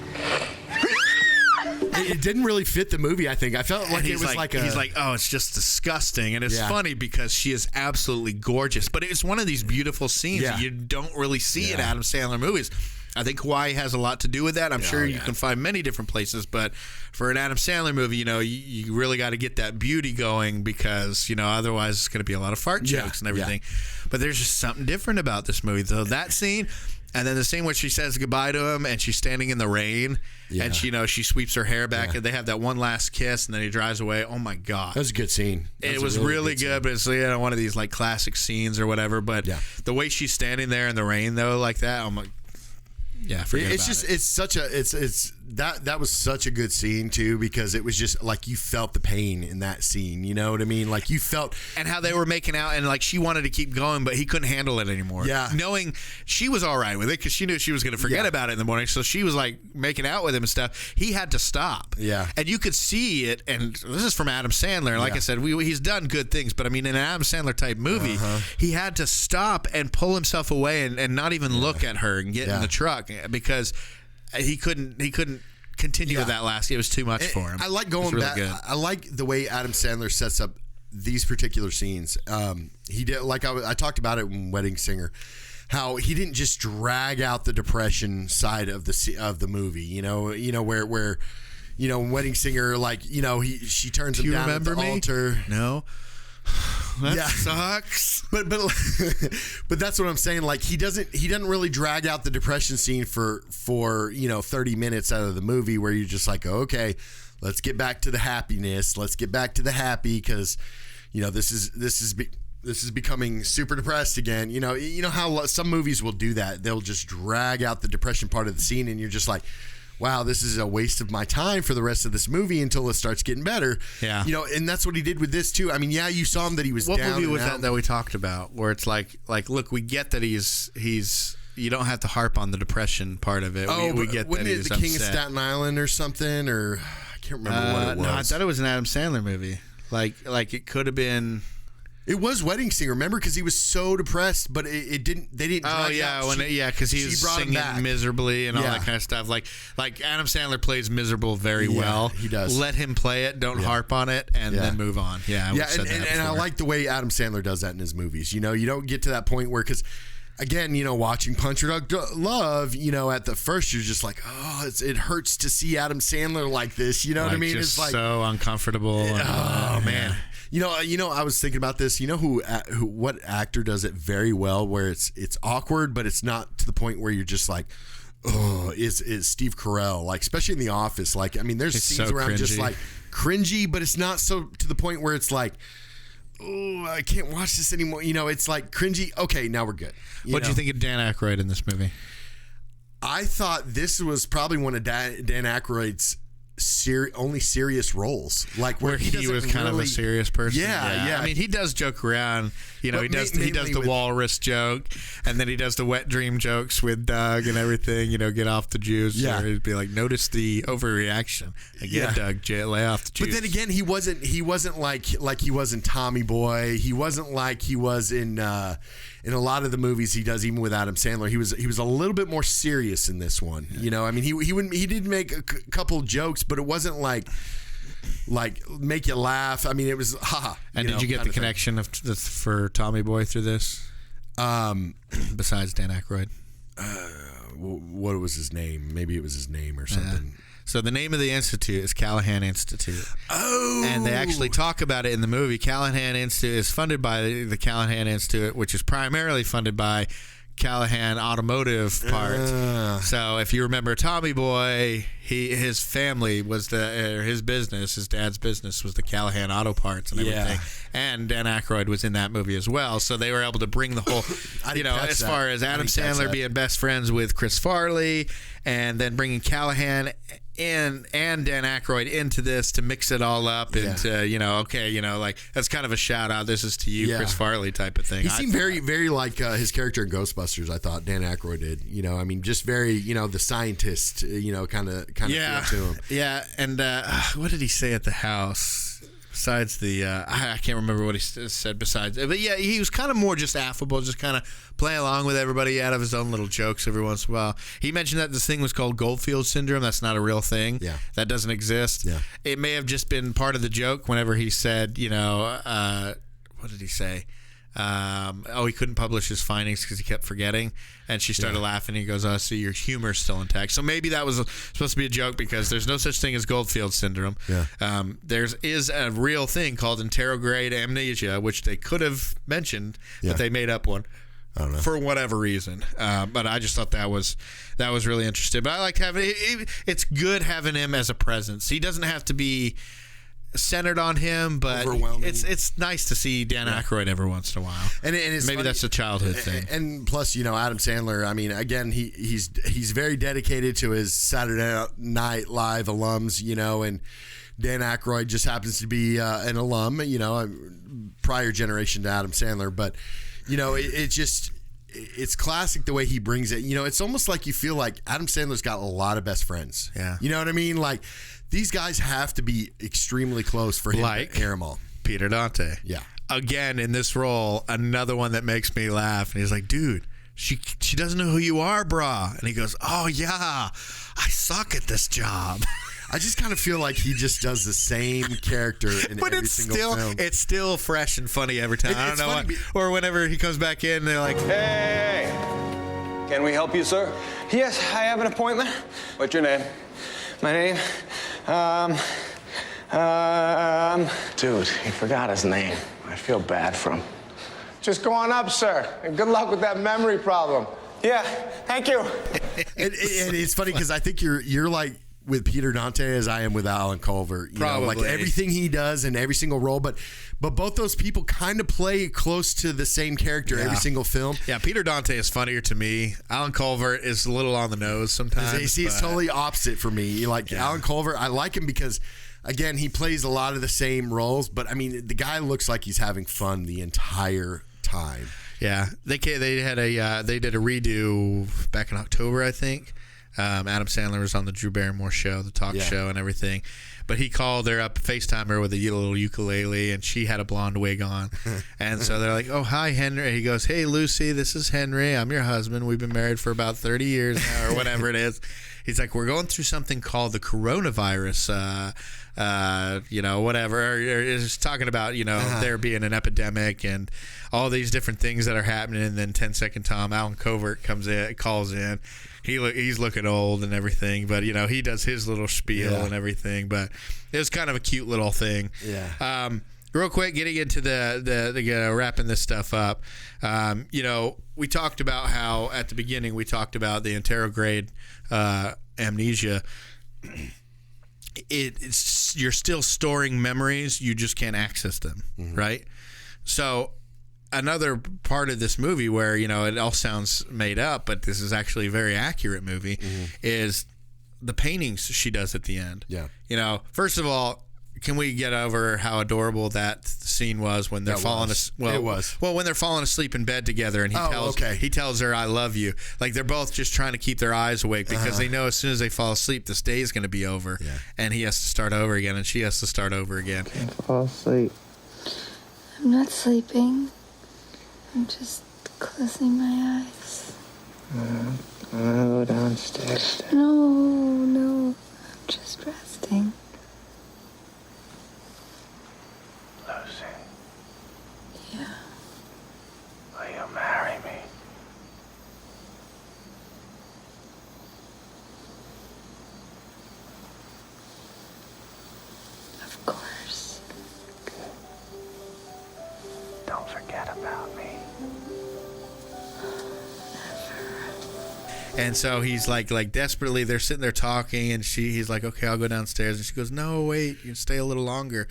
Speaker 2: It didn't really fit the movie, I think. I felt like it was
Speaker 1: he's like, oh, it's just disgusting. And it's funny because she is absolutely gorgeous. But it's one of these beautiful scenes that you don't really see in Adam Sandler movies. I think Hawaii has a lot to do with that. I'm sure you can find many different places, but for an Adam Sandler movie, you really got to get that beauty going because, otherwise it's going to be a lot of fart jokes and everything. But there's just something different about this movie. So that scene, and then the scene where she says goodbye to him and she's standing in the rain and she sweeps her hair back and they have that one last kiss and then he drives away. Oh my God.
Speaker 2: That was a good scene.
Speaker 1: It was really good, but it's one of these like classic scenes or whatever. But the way she's standing there in the rain though, like that, I'm like, yeah, forget
Speaker 2: it's
Speaker 1: about
Speaker 2: just
Speaker 1: it.
Speaker 2: it's such a it's that was such a good scene too, because it was just like you felt the pain in that scene. You know what I mean? Like you felt,
Speaker 1: and how they were making out, and like she wanted to keep going, but he couldn't handle it anymore.
Speaker 2: Yeah,
Speaker 1: knowing she was all right with it because she knew she was going to forget about it in the morning, so she was like making out with him and stuff. He had to stop.
Speaker 2: Yeah,
Speaker 1: and you could see it. And this is from Adam Sandler. Like I said, he's done good things, but I mean, in an Adam Sandler type movie, he had to stop and pull himself away and not even look at her and get in the truck because he couldn't continue with that last. It was too much for him.
Speaker 2: I like going back. Good. I like the way Adam Sandler sets up these particular scenes. He did, like I talked about it in Wedding Singer, how he didn't just drag out the depression side of the movie. You know where Wedding Singer, like she turns him down at the altar.
Speaker 1: No. That sucks.
Speaker 2: But that's what I'm saying. Like he doesn't really drag out the depression scene for 30 minutes out of the movie where you're just like, okay, let's get back to the happiness. Let's get back to the happy because this is becoming super depressed again. You know how some movies will do that. They'll just drag out the depression part of the scene and you're just like, wow, this is a waste of my time for the rest of this movie until it starts getting better.
Speaker 1: Yeah.
Speaker 2: And that's what he did with this too. I mean, you saw him that he was down.
Speaker 1: What movie was that we talked about where it's like, look, we get that he's you don't have to harp on the depression part of it. We get that he's
Speaker 2: the King of Staten Island or something, or I can't remember what it was.
Speaker 1: No, I thought it was an Adam Sandler movie. Like it could have been.
Speaker 2: It was Wedding Singer, remember? Because he was so depressed, but it didn't. They didn't.
Speaker 1: Oh yeah, because he was singing miserably and all that kind of stuff. Like Adam Sandler plays miserable very well.
Speaker 2: He does.
Speaker 1: Let him play it. Don't harp on it, and then move on. Yeah,
Speaker 2: and I like the way Adam Sandler does that in his movies. You don't get to that point where because. Again, watching Punch Drunk Love, at the first you're just like, oh, it hurts to see Adam Sandler like this. You know what I mean?
Speaker 1: It's like so uncomfortable.
Speaker 2: Oh man. I was thinking about this. What actor does it very well, where it's awkward, but it's not to the point where you're just like, oh, is Steve Carell, like especially in The Office. Like, I mean, there's scenes where I'm just like cringy, but it's not so to the point where it's like, oh, I can't watch this anymore. It's like cringy. Okay, now we're good.
Speaker 1: What do you think of Dan Aykroyd in this movie?
Speaker 2: I thought this was probably one of Dan Aykroyd's only serious roles, like where he was kind of
Speaker 1: a serious person.
Speaker 2: Yeah.
Speaker 1: I mean, he does joke around. He does the walrus joke, and then he does the wet dream jokes with Doug and everything. Get off the juice.
Speaker 2: Yeah,
Speaker 1: or he'd be like, notice the overreaction again, Doug. Lay off the juice.
Speaker 2: But then again, he wasn't like he was in Tommy Boy. He wasn't like he was in a lot of the movies he does, even with Adam Sandler. He was a little bit more serious in this one. I mean, he did make a couple jokes, but it wasn't like make you laugh. I mean, it was haha.
Speaker 1: And did you get the connection for Tommy Boy through this? Besides Dan Aykroyd,
Speaker 2: what was his name? Maybe it was his name or something.
Speaker 1: So the name of the institute is Callahan Institute.
Speaker 2: Oh,
Speaker 1: and they actually talk about it in the movie. Callahan Institute is funded by the Callahan Institute, which is primarily funded by Callahan Automotive Parts. So if you remember Tommy Boy, his family was his business, his dad's business was the Callahan Auto Parts and everything.
Speaker 2: Yeah.
Speaker 1: And Dan Aykroyd was in that movie as well. So they were able to bring the whole, as far as Adam Sandler being best friends with Chris Farley, and then bringing Callahan and Dan Aykroyd into this to mix it all up into, like that's kind of a shout out. This is to you, Chris Farley type of thing.
Speaker 2: He seemed very, very like his character in Ghostbusters. I thought Dan Aykroyd did. I mean, just very, the scientist. Kind of feel to him.
Speaker 1: Yeah, and what did he say at the house? Besides the, I can't remember what he said besides, but yeah, he was kind of more just affable, just kind of playing along with everybody out of his own little jokes every once in a while. He mentioned that this thing was called Goldfield syndrome. That's not a real thing.
Speaker 2: Yeah.
Speaker 1: That doesn't exist.
Speaker 2: Yeah.
Speaker 1: It may have just been part of the joke whenever he said, what did he say? He couldn't publish his findings because he kept forgetting, and she started laughing. He goes, "Oh, so your humor's still intact." So maybe that was supposed to be a joke because there's no such thing as Goldfield syndrome.
Speaker 2: Yeah.
Speaker 1: There is a real thing called interrograde amnesia, which they could have mentioned, but they made up one.
Speaker 2: I don't know.
Speaker 1: For whatever reason, but I just thought that was really interesting. But I liked having it's good having him as a presence. He doesn't have to be. centered on him, but
Speaker 2: Overwhelming.
Speaker 1: it's nice to see Dan Aykroyd every once in a while.
Speaker 2: And it's
Speaker 1: maybe
Speaker 2: funny,
Speaker 1: that's a childhood thing.
Speaker 2: And plus, Adam Sandler. I mean, again, he's very dedicated to his Saturday Night Live alums. And Dan Aykroyd just happens to be an alum. A prior generation to Adam Sandler, but it's classic the way he brings it. It's almost like you feel like Adam Sandler's got a lot of best friends.
Speaker 1: Yeah.
Speaker 2: You know what I mean? Like, these guys have to be extremely close for him to air them all.
Speaker 1: Peter Dante.
Speaker 2: Yeah.
Speaker 1: Again, in this role, another one that makes me laugh. And he's like, dude, she doesn't know who you are, brah. And he goes, oh, yeah, I suck at this job.
Speaker 2: I just kind of feel like he just does the same character in every single film.
Speaker 1: It's still fresh and funny every time. I don't know what. Or whenever he comes back in, they're like,
Speaker 9: Hey, can we help you, sir?
Speaker 3: Yes, I have an appointment.
Speaker 9: What's your name?
Speaker 3: My name,
Speaker 5: Dude, he forgot his name. I feel bad for him.
Speaker 3: just go on up, sir. And good luck with that memory problem. Yeah, thank you.
Speaker 2: And it's funny because I think you're like with Peter Dante as I am with Alan Culver. Like everything he does in every single role, but both those people kind of play close to the same character every single film.
Speaker 1: Yeah, Peter Dante is funnier to me. Alan Culver is a little on the nose sometimes.
Speaker 2: You see, it's totally opposite for me. Alan Culver, I like him because, again, he plays a lot of the same roles, but I mean, the guy looks like he's having fun the entire time.
Speaker 1: Yeah, they did a redo back in October, I think. Adam Sandler was on the Drew Barrymore show, the talk show and everything. But he called her up, FaceTime her with a little ukulele, and she had a blonde wig on. And so they're like, oh, hi, Henry. He goes, hey, Lucy, this is Henry. I'm your husband. We've been married for about 30 years now, or whatever it is. He's like, we're going through something called the coronavirus, whatever. It's talking about, there being an epidemic and all these different things that are happening. And then 10-second Tom, Alan Covert calls in. He's looking old and everything, but he does his little spiel and everything. But it was kind of a cute little thing.
Speaker 2: Yeah.
Speaker 1: Real quick, getting into the wrapping this stuff up. We talked about how at the beginning we talked about the anterograde amnesia. You're still storing memories, you just can't access them, right? So another part of this movie where it all sounds made up, but this is actually a very accurate movie, is the paintings she does at the end.
Speaker 2: Yeah.
Speaker 1: First of all, can we get over how adorable that scene was when they're falling asleep? Well, when they're falling asleep in bed together, and he tells her, "I love you." Like they're both just trying to keep their eyes awake because they know as soon as they fall asleep, this day is going to be over, and he has to start over again, and she has to start over again.
Speaker 5: Can't fall asleep.
Speaker 4: I'm not sleeping. I'm just closing my eyes.
Speaker 5: I'm gonna go downstairs.
Speaker 4: No. I'm just resting.
Speaker 5: Lucy,
Speaker 4: Yeah.
Speaker 5: will you marry me?
Speaker 4: Of course.
Speaker 5: Don't forget about me.
Speaker 1: And so he's like desperately, they're sitting there talking, and he's like, okay, I'll go downstairs. And she goes, no, wait, you stay a little longer.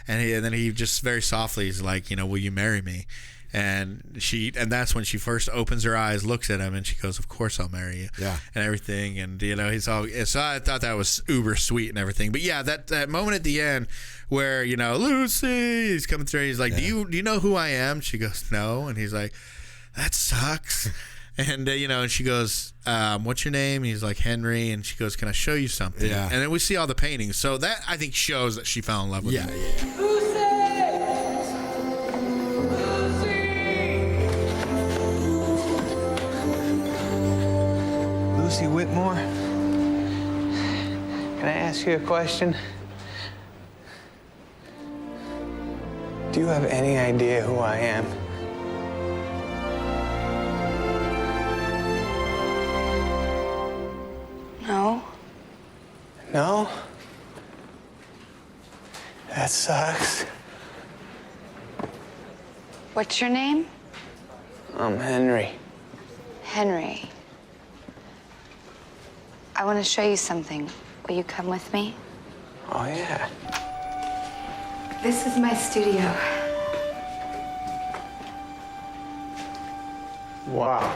Speaker 1: And then he just very softly is like, will you marry me? And that's when she first opens her eyes, looks at him, and she goes, of course I'll marry you.
Speaker 2: Yeah.
Speaker 1: And everything. And, so I thought that was uber sweet and everything. But yeah, that moment at the end where, Lucy, he's coming through, and he's like, do you know who I am? She goes, no. And he's like, that sucks. And, and she goes, what's your name? He's like, Henry. And she goes, can I show you something?
Speaker 2: Yeah.
Speaker 1: And then we see all the paintings. So that, I think, shows that she fell in love with him.
Speaker 3: Lucy Whitmore, can I ask you a question? Do you have any idea who I am?
Speaker 4: No.
Speaker 3: No? That sucks.
Speaker 4: What's your name?
Speaker 3: I'm Henry.
Speaker 4: Henry. I want to show you something. Will you come with me?
Speaker 3: Oh, yeah.
Speaker 4: This is my studio.
Speaker 5: Wow.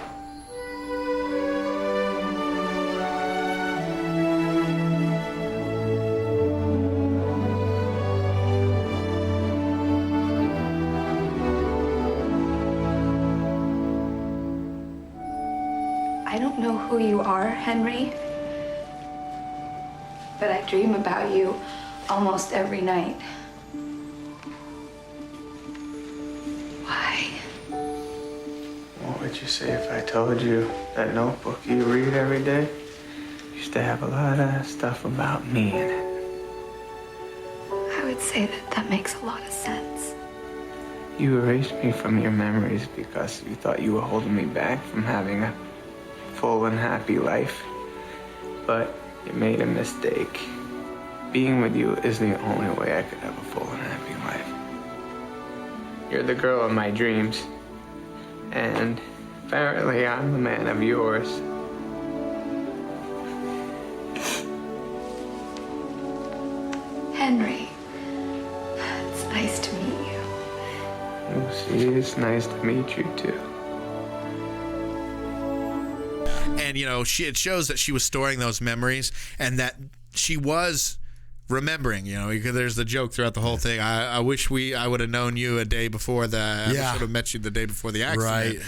Speaker 4: I don't know who you are, Henry, but I dream about you almost every night. Why?
Speaker 5: What would you say if I told you that notebook you read every day used to have a lot of stuff about me in it?
Speaker 4: I would say that makes a lot of sense.
Speaker 5: You erased me from your memories because you thought you were holding me back from having a full and happy life. But you made a mistake. Being with you is the only way I could have a full and happy life. You're the girl of my dreams. And apparently I'm the man of yours.
Speaker 4: Henry, it's nice to meet you.
Speaker 5: Lucy, it's nice to meet you too.
Speaker 1: And, it shows that she was storing those memories and that she was remembering, because there's the joke throughout the whole thing. I wish I would have known you a day before I would have met you the day before the accident. Right.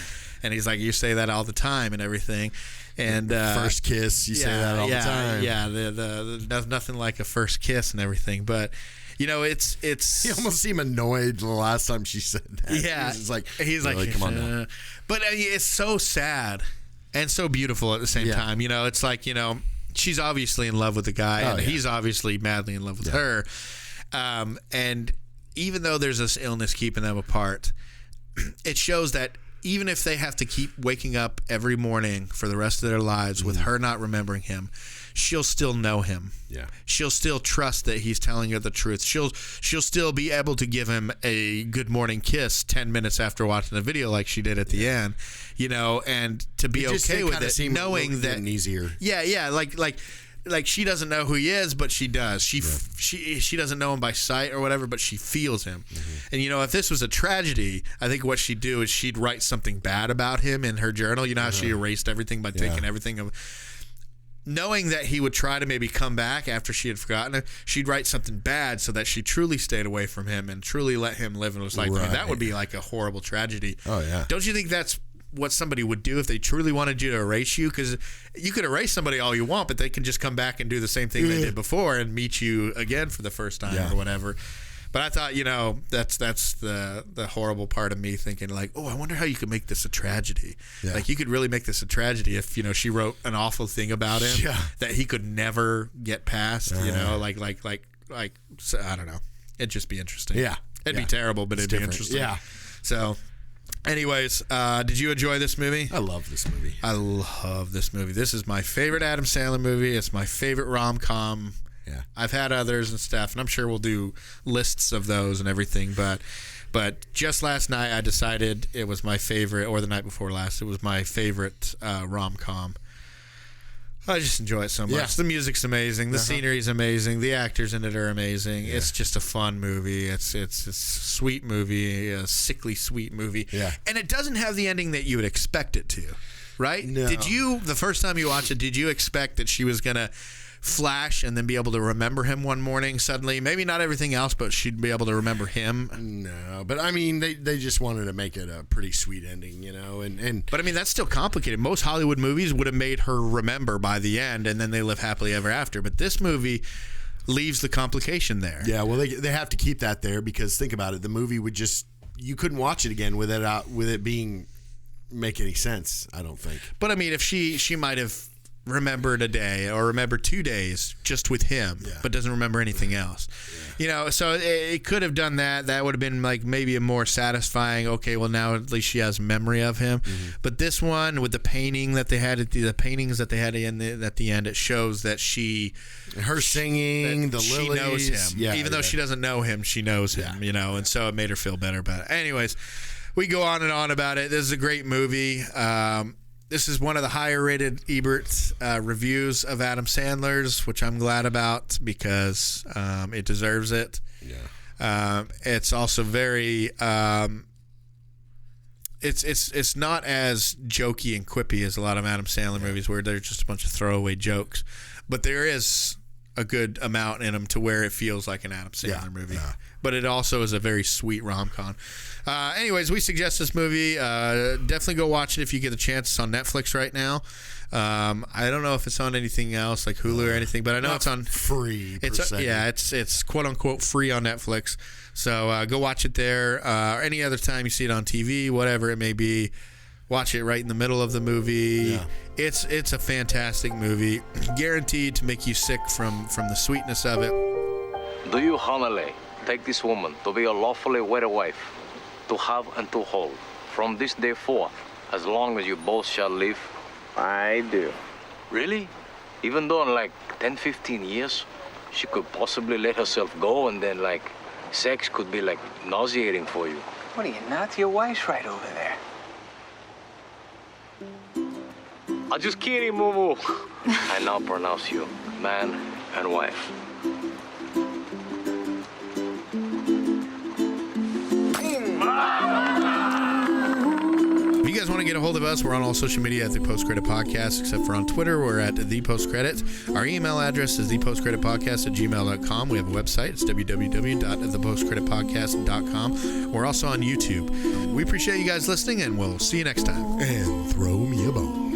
Speaker 1: And he's like, you say that all the time and everything. And
Speaker 2: first kiss, you say that all the time.
Speaker 1: Yeah, there's nothing like a first kiss and everything. But, it's...
Speaker 2: You almost seem annoyed the last time she said that.
Speaker 1: Yeah.
Speaker 2: He's like,
Speaker 1: come on now. But it's so sad. And so beautiful at the same time. It's like, she's obviously in love with the guy, and he's obviously madly in love with her. And even though there's this illness keeping them apart, it shows that even if they have to keep waking up every morning for the rest of their lives with her not remembering him, she'll still know him.
Speaker 2: Yeah. She'll
Speaker 1: still trust that he's telling her the truth. She'll still be able to give him a good morning kiss 10 minutes after watching the video like she did at the end, and to be okay with it, knowing that
Speaker 2: easier.
Speaker 1: Yeah, like she doesn't know who he is, but she does. She doesn't know him by sight or whatever, but she feels him. And if this was a tragedy, I think what she'd do is she'd write something bad about him in her journal. You know how she erased everything by taking everything of. Knowing that he would try to maybe come back after she had forgotten it, she'd write something bad so that she truly stayed away from him and truly let him live and was like, man, that would be like a horrible tragedy.
Speaker 2: Oh, yeah.
Speaker 1: Don't you think that's what somebody would do if they truly wanted you to erase you? Because you could erase somebody all you want, but they can just come back and do the same thing they did before and meet you again for the first time or whatever. But I thought, that's the horrible part of me thinking like, oh, I wonder how you could make this a tragedy. Yeah. Like you could really make this a tragedy if, she wrote an awful thing about him that he could never get past, like I don't know. It'd just be interesting.
Speaker 2: Yeah.
Speaker 1: It'd be terrible, but it'd be interesting.
Speaker 2: Yeah.
Speaker 1: So anyways, did you enjoy this movie?
Speaker 2: I love this movie.
Speaker 1: I love this movie. This is my favorite Adam Sandler movie. It's my favorite rom-com.
Speaker 2: Yeah.
Speaker 1: I've had others and stuff, and I'm sure we'll do lists of those and everything, but just last night I decided it was my favorite, or the night before last, it was my favorite rom-com. I just enjoy it so much. Yeah. The music's amazing. The scenery's amazing. The actors in it are amazing. Yeah. It's just a fun movie. It's a sweet movie, a sickly sweet movie.
Speaker 2: Yeah.
Speaker 1: And it doesn't have the ending that you would expect it to, right?
Speaker 2: No.
Speaker 1: Did you, the first time you watched it, did you expect that she was going to flash and then be able to remember him one morning suddenly? Maybe not everything else, but she'd be able to remember him.
Speaker 2: No, but I mean, they just wanted to make it a pretty sweet ending, But I mean, that's
Speaker 1: still complicated. Most Hollywood movies would have made her remember by the end, and then they live happily ever after. But this movie leaves the complication there.
Speaker 2: Yeah, well, they have to keep that there because think about it, the movie would you couldn't watch it again with it being make any sense. I don't think.
Speaker 1: But I mean, if she might have remembered a day or remembered 2 days just with him, but doesn't remember anything else. So it could have done that. That would have been like maybe a more satisfying, okay, well now at least she has memory of him. But this one with the painting that they had at the paintings that they had at the end, it shows that
Speaker 2: her singing, the
Speaker 1: she
Speaker 2: lilies,
Speaker 1: knows him. Even though she doesn't know him, she knows him, and so it made her feel better about it. Anyways, we go on and on about it. This is a great movie. This is one of the higher rated Ebert reviews of Adam Sandler's, which I'm glad about because it deserves it.
Speaker 2: Yeah.
Speaker 1: It's also very it's not as jokey and quippy as a lot of Adam Sandler movies where they're just a bunch of throwaway jokes, but there is a good amount in them to where it feels like an Adam Sandler movie. Yeah. But it also is a very sweet rom-com. Anyways, we suggest this movie. Definitely go watch it if you get a chance. It's on Netflix right now. I don't know if it's on anything else like Hulu or anything, but I know it's on
Speaker 2: free.
Speaker 1: It's quote unquote free on Netflix. So go watch it there. Or any other time you see it on TV, whatever it may be, watch it right in the middle of the movie. Yeah. It's a fantastic movie, guaranteed to make you sick from the sweetness of it.
Speaker 8: Do you, Hanale, take this woman to be your lawfully wedded wife, to have and to hold, from this day forth, as long as you both shall live?
Speaker 5: I do.
Speaker 8: Really? Even though in like 10, 15 years, she could possibly let herself go and then like sex could be like nauseating for you?
Speaker 5: What are you, nuts? Your wife's right over there.
Speaker 8: I'm just kidding, Moo. I now pronounce you man and wife.
Speaker 1: If you guys want to get a hold of us, we're on all social media at The Post Credit Podcast, except for on Twitter. We're at The Post Credit. Our email address is thepostcreditpodcast@gmail.com. We have a website. It's www.thepostcreditpodcast.com. We're also on YouTube. We appreciate you guys listening, and we'll see you next time.
Speaker 2: And throw me a bone.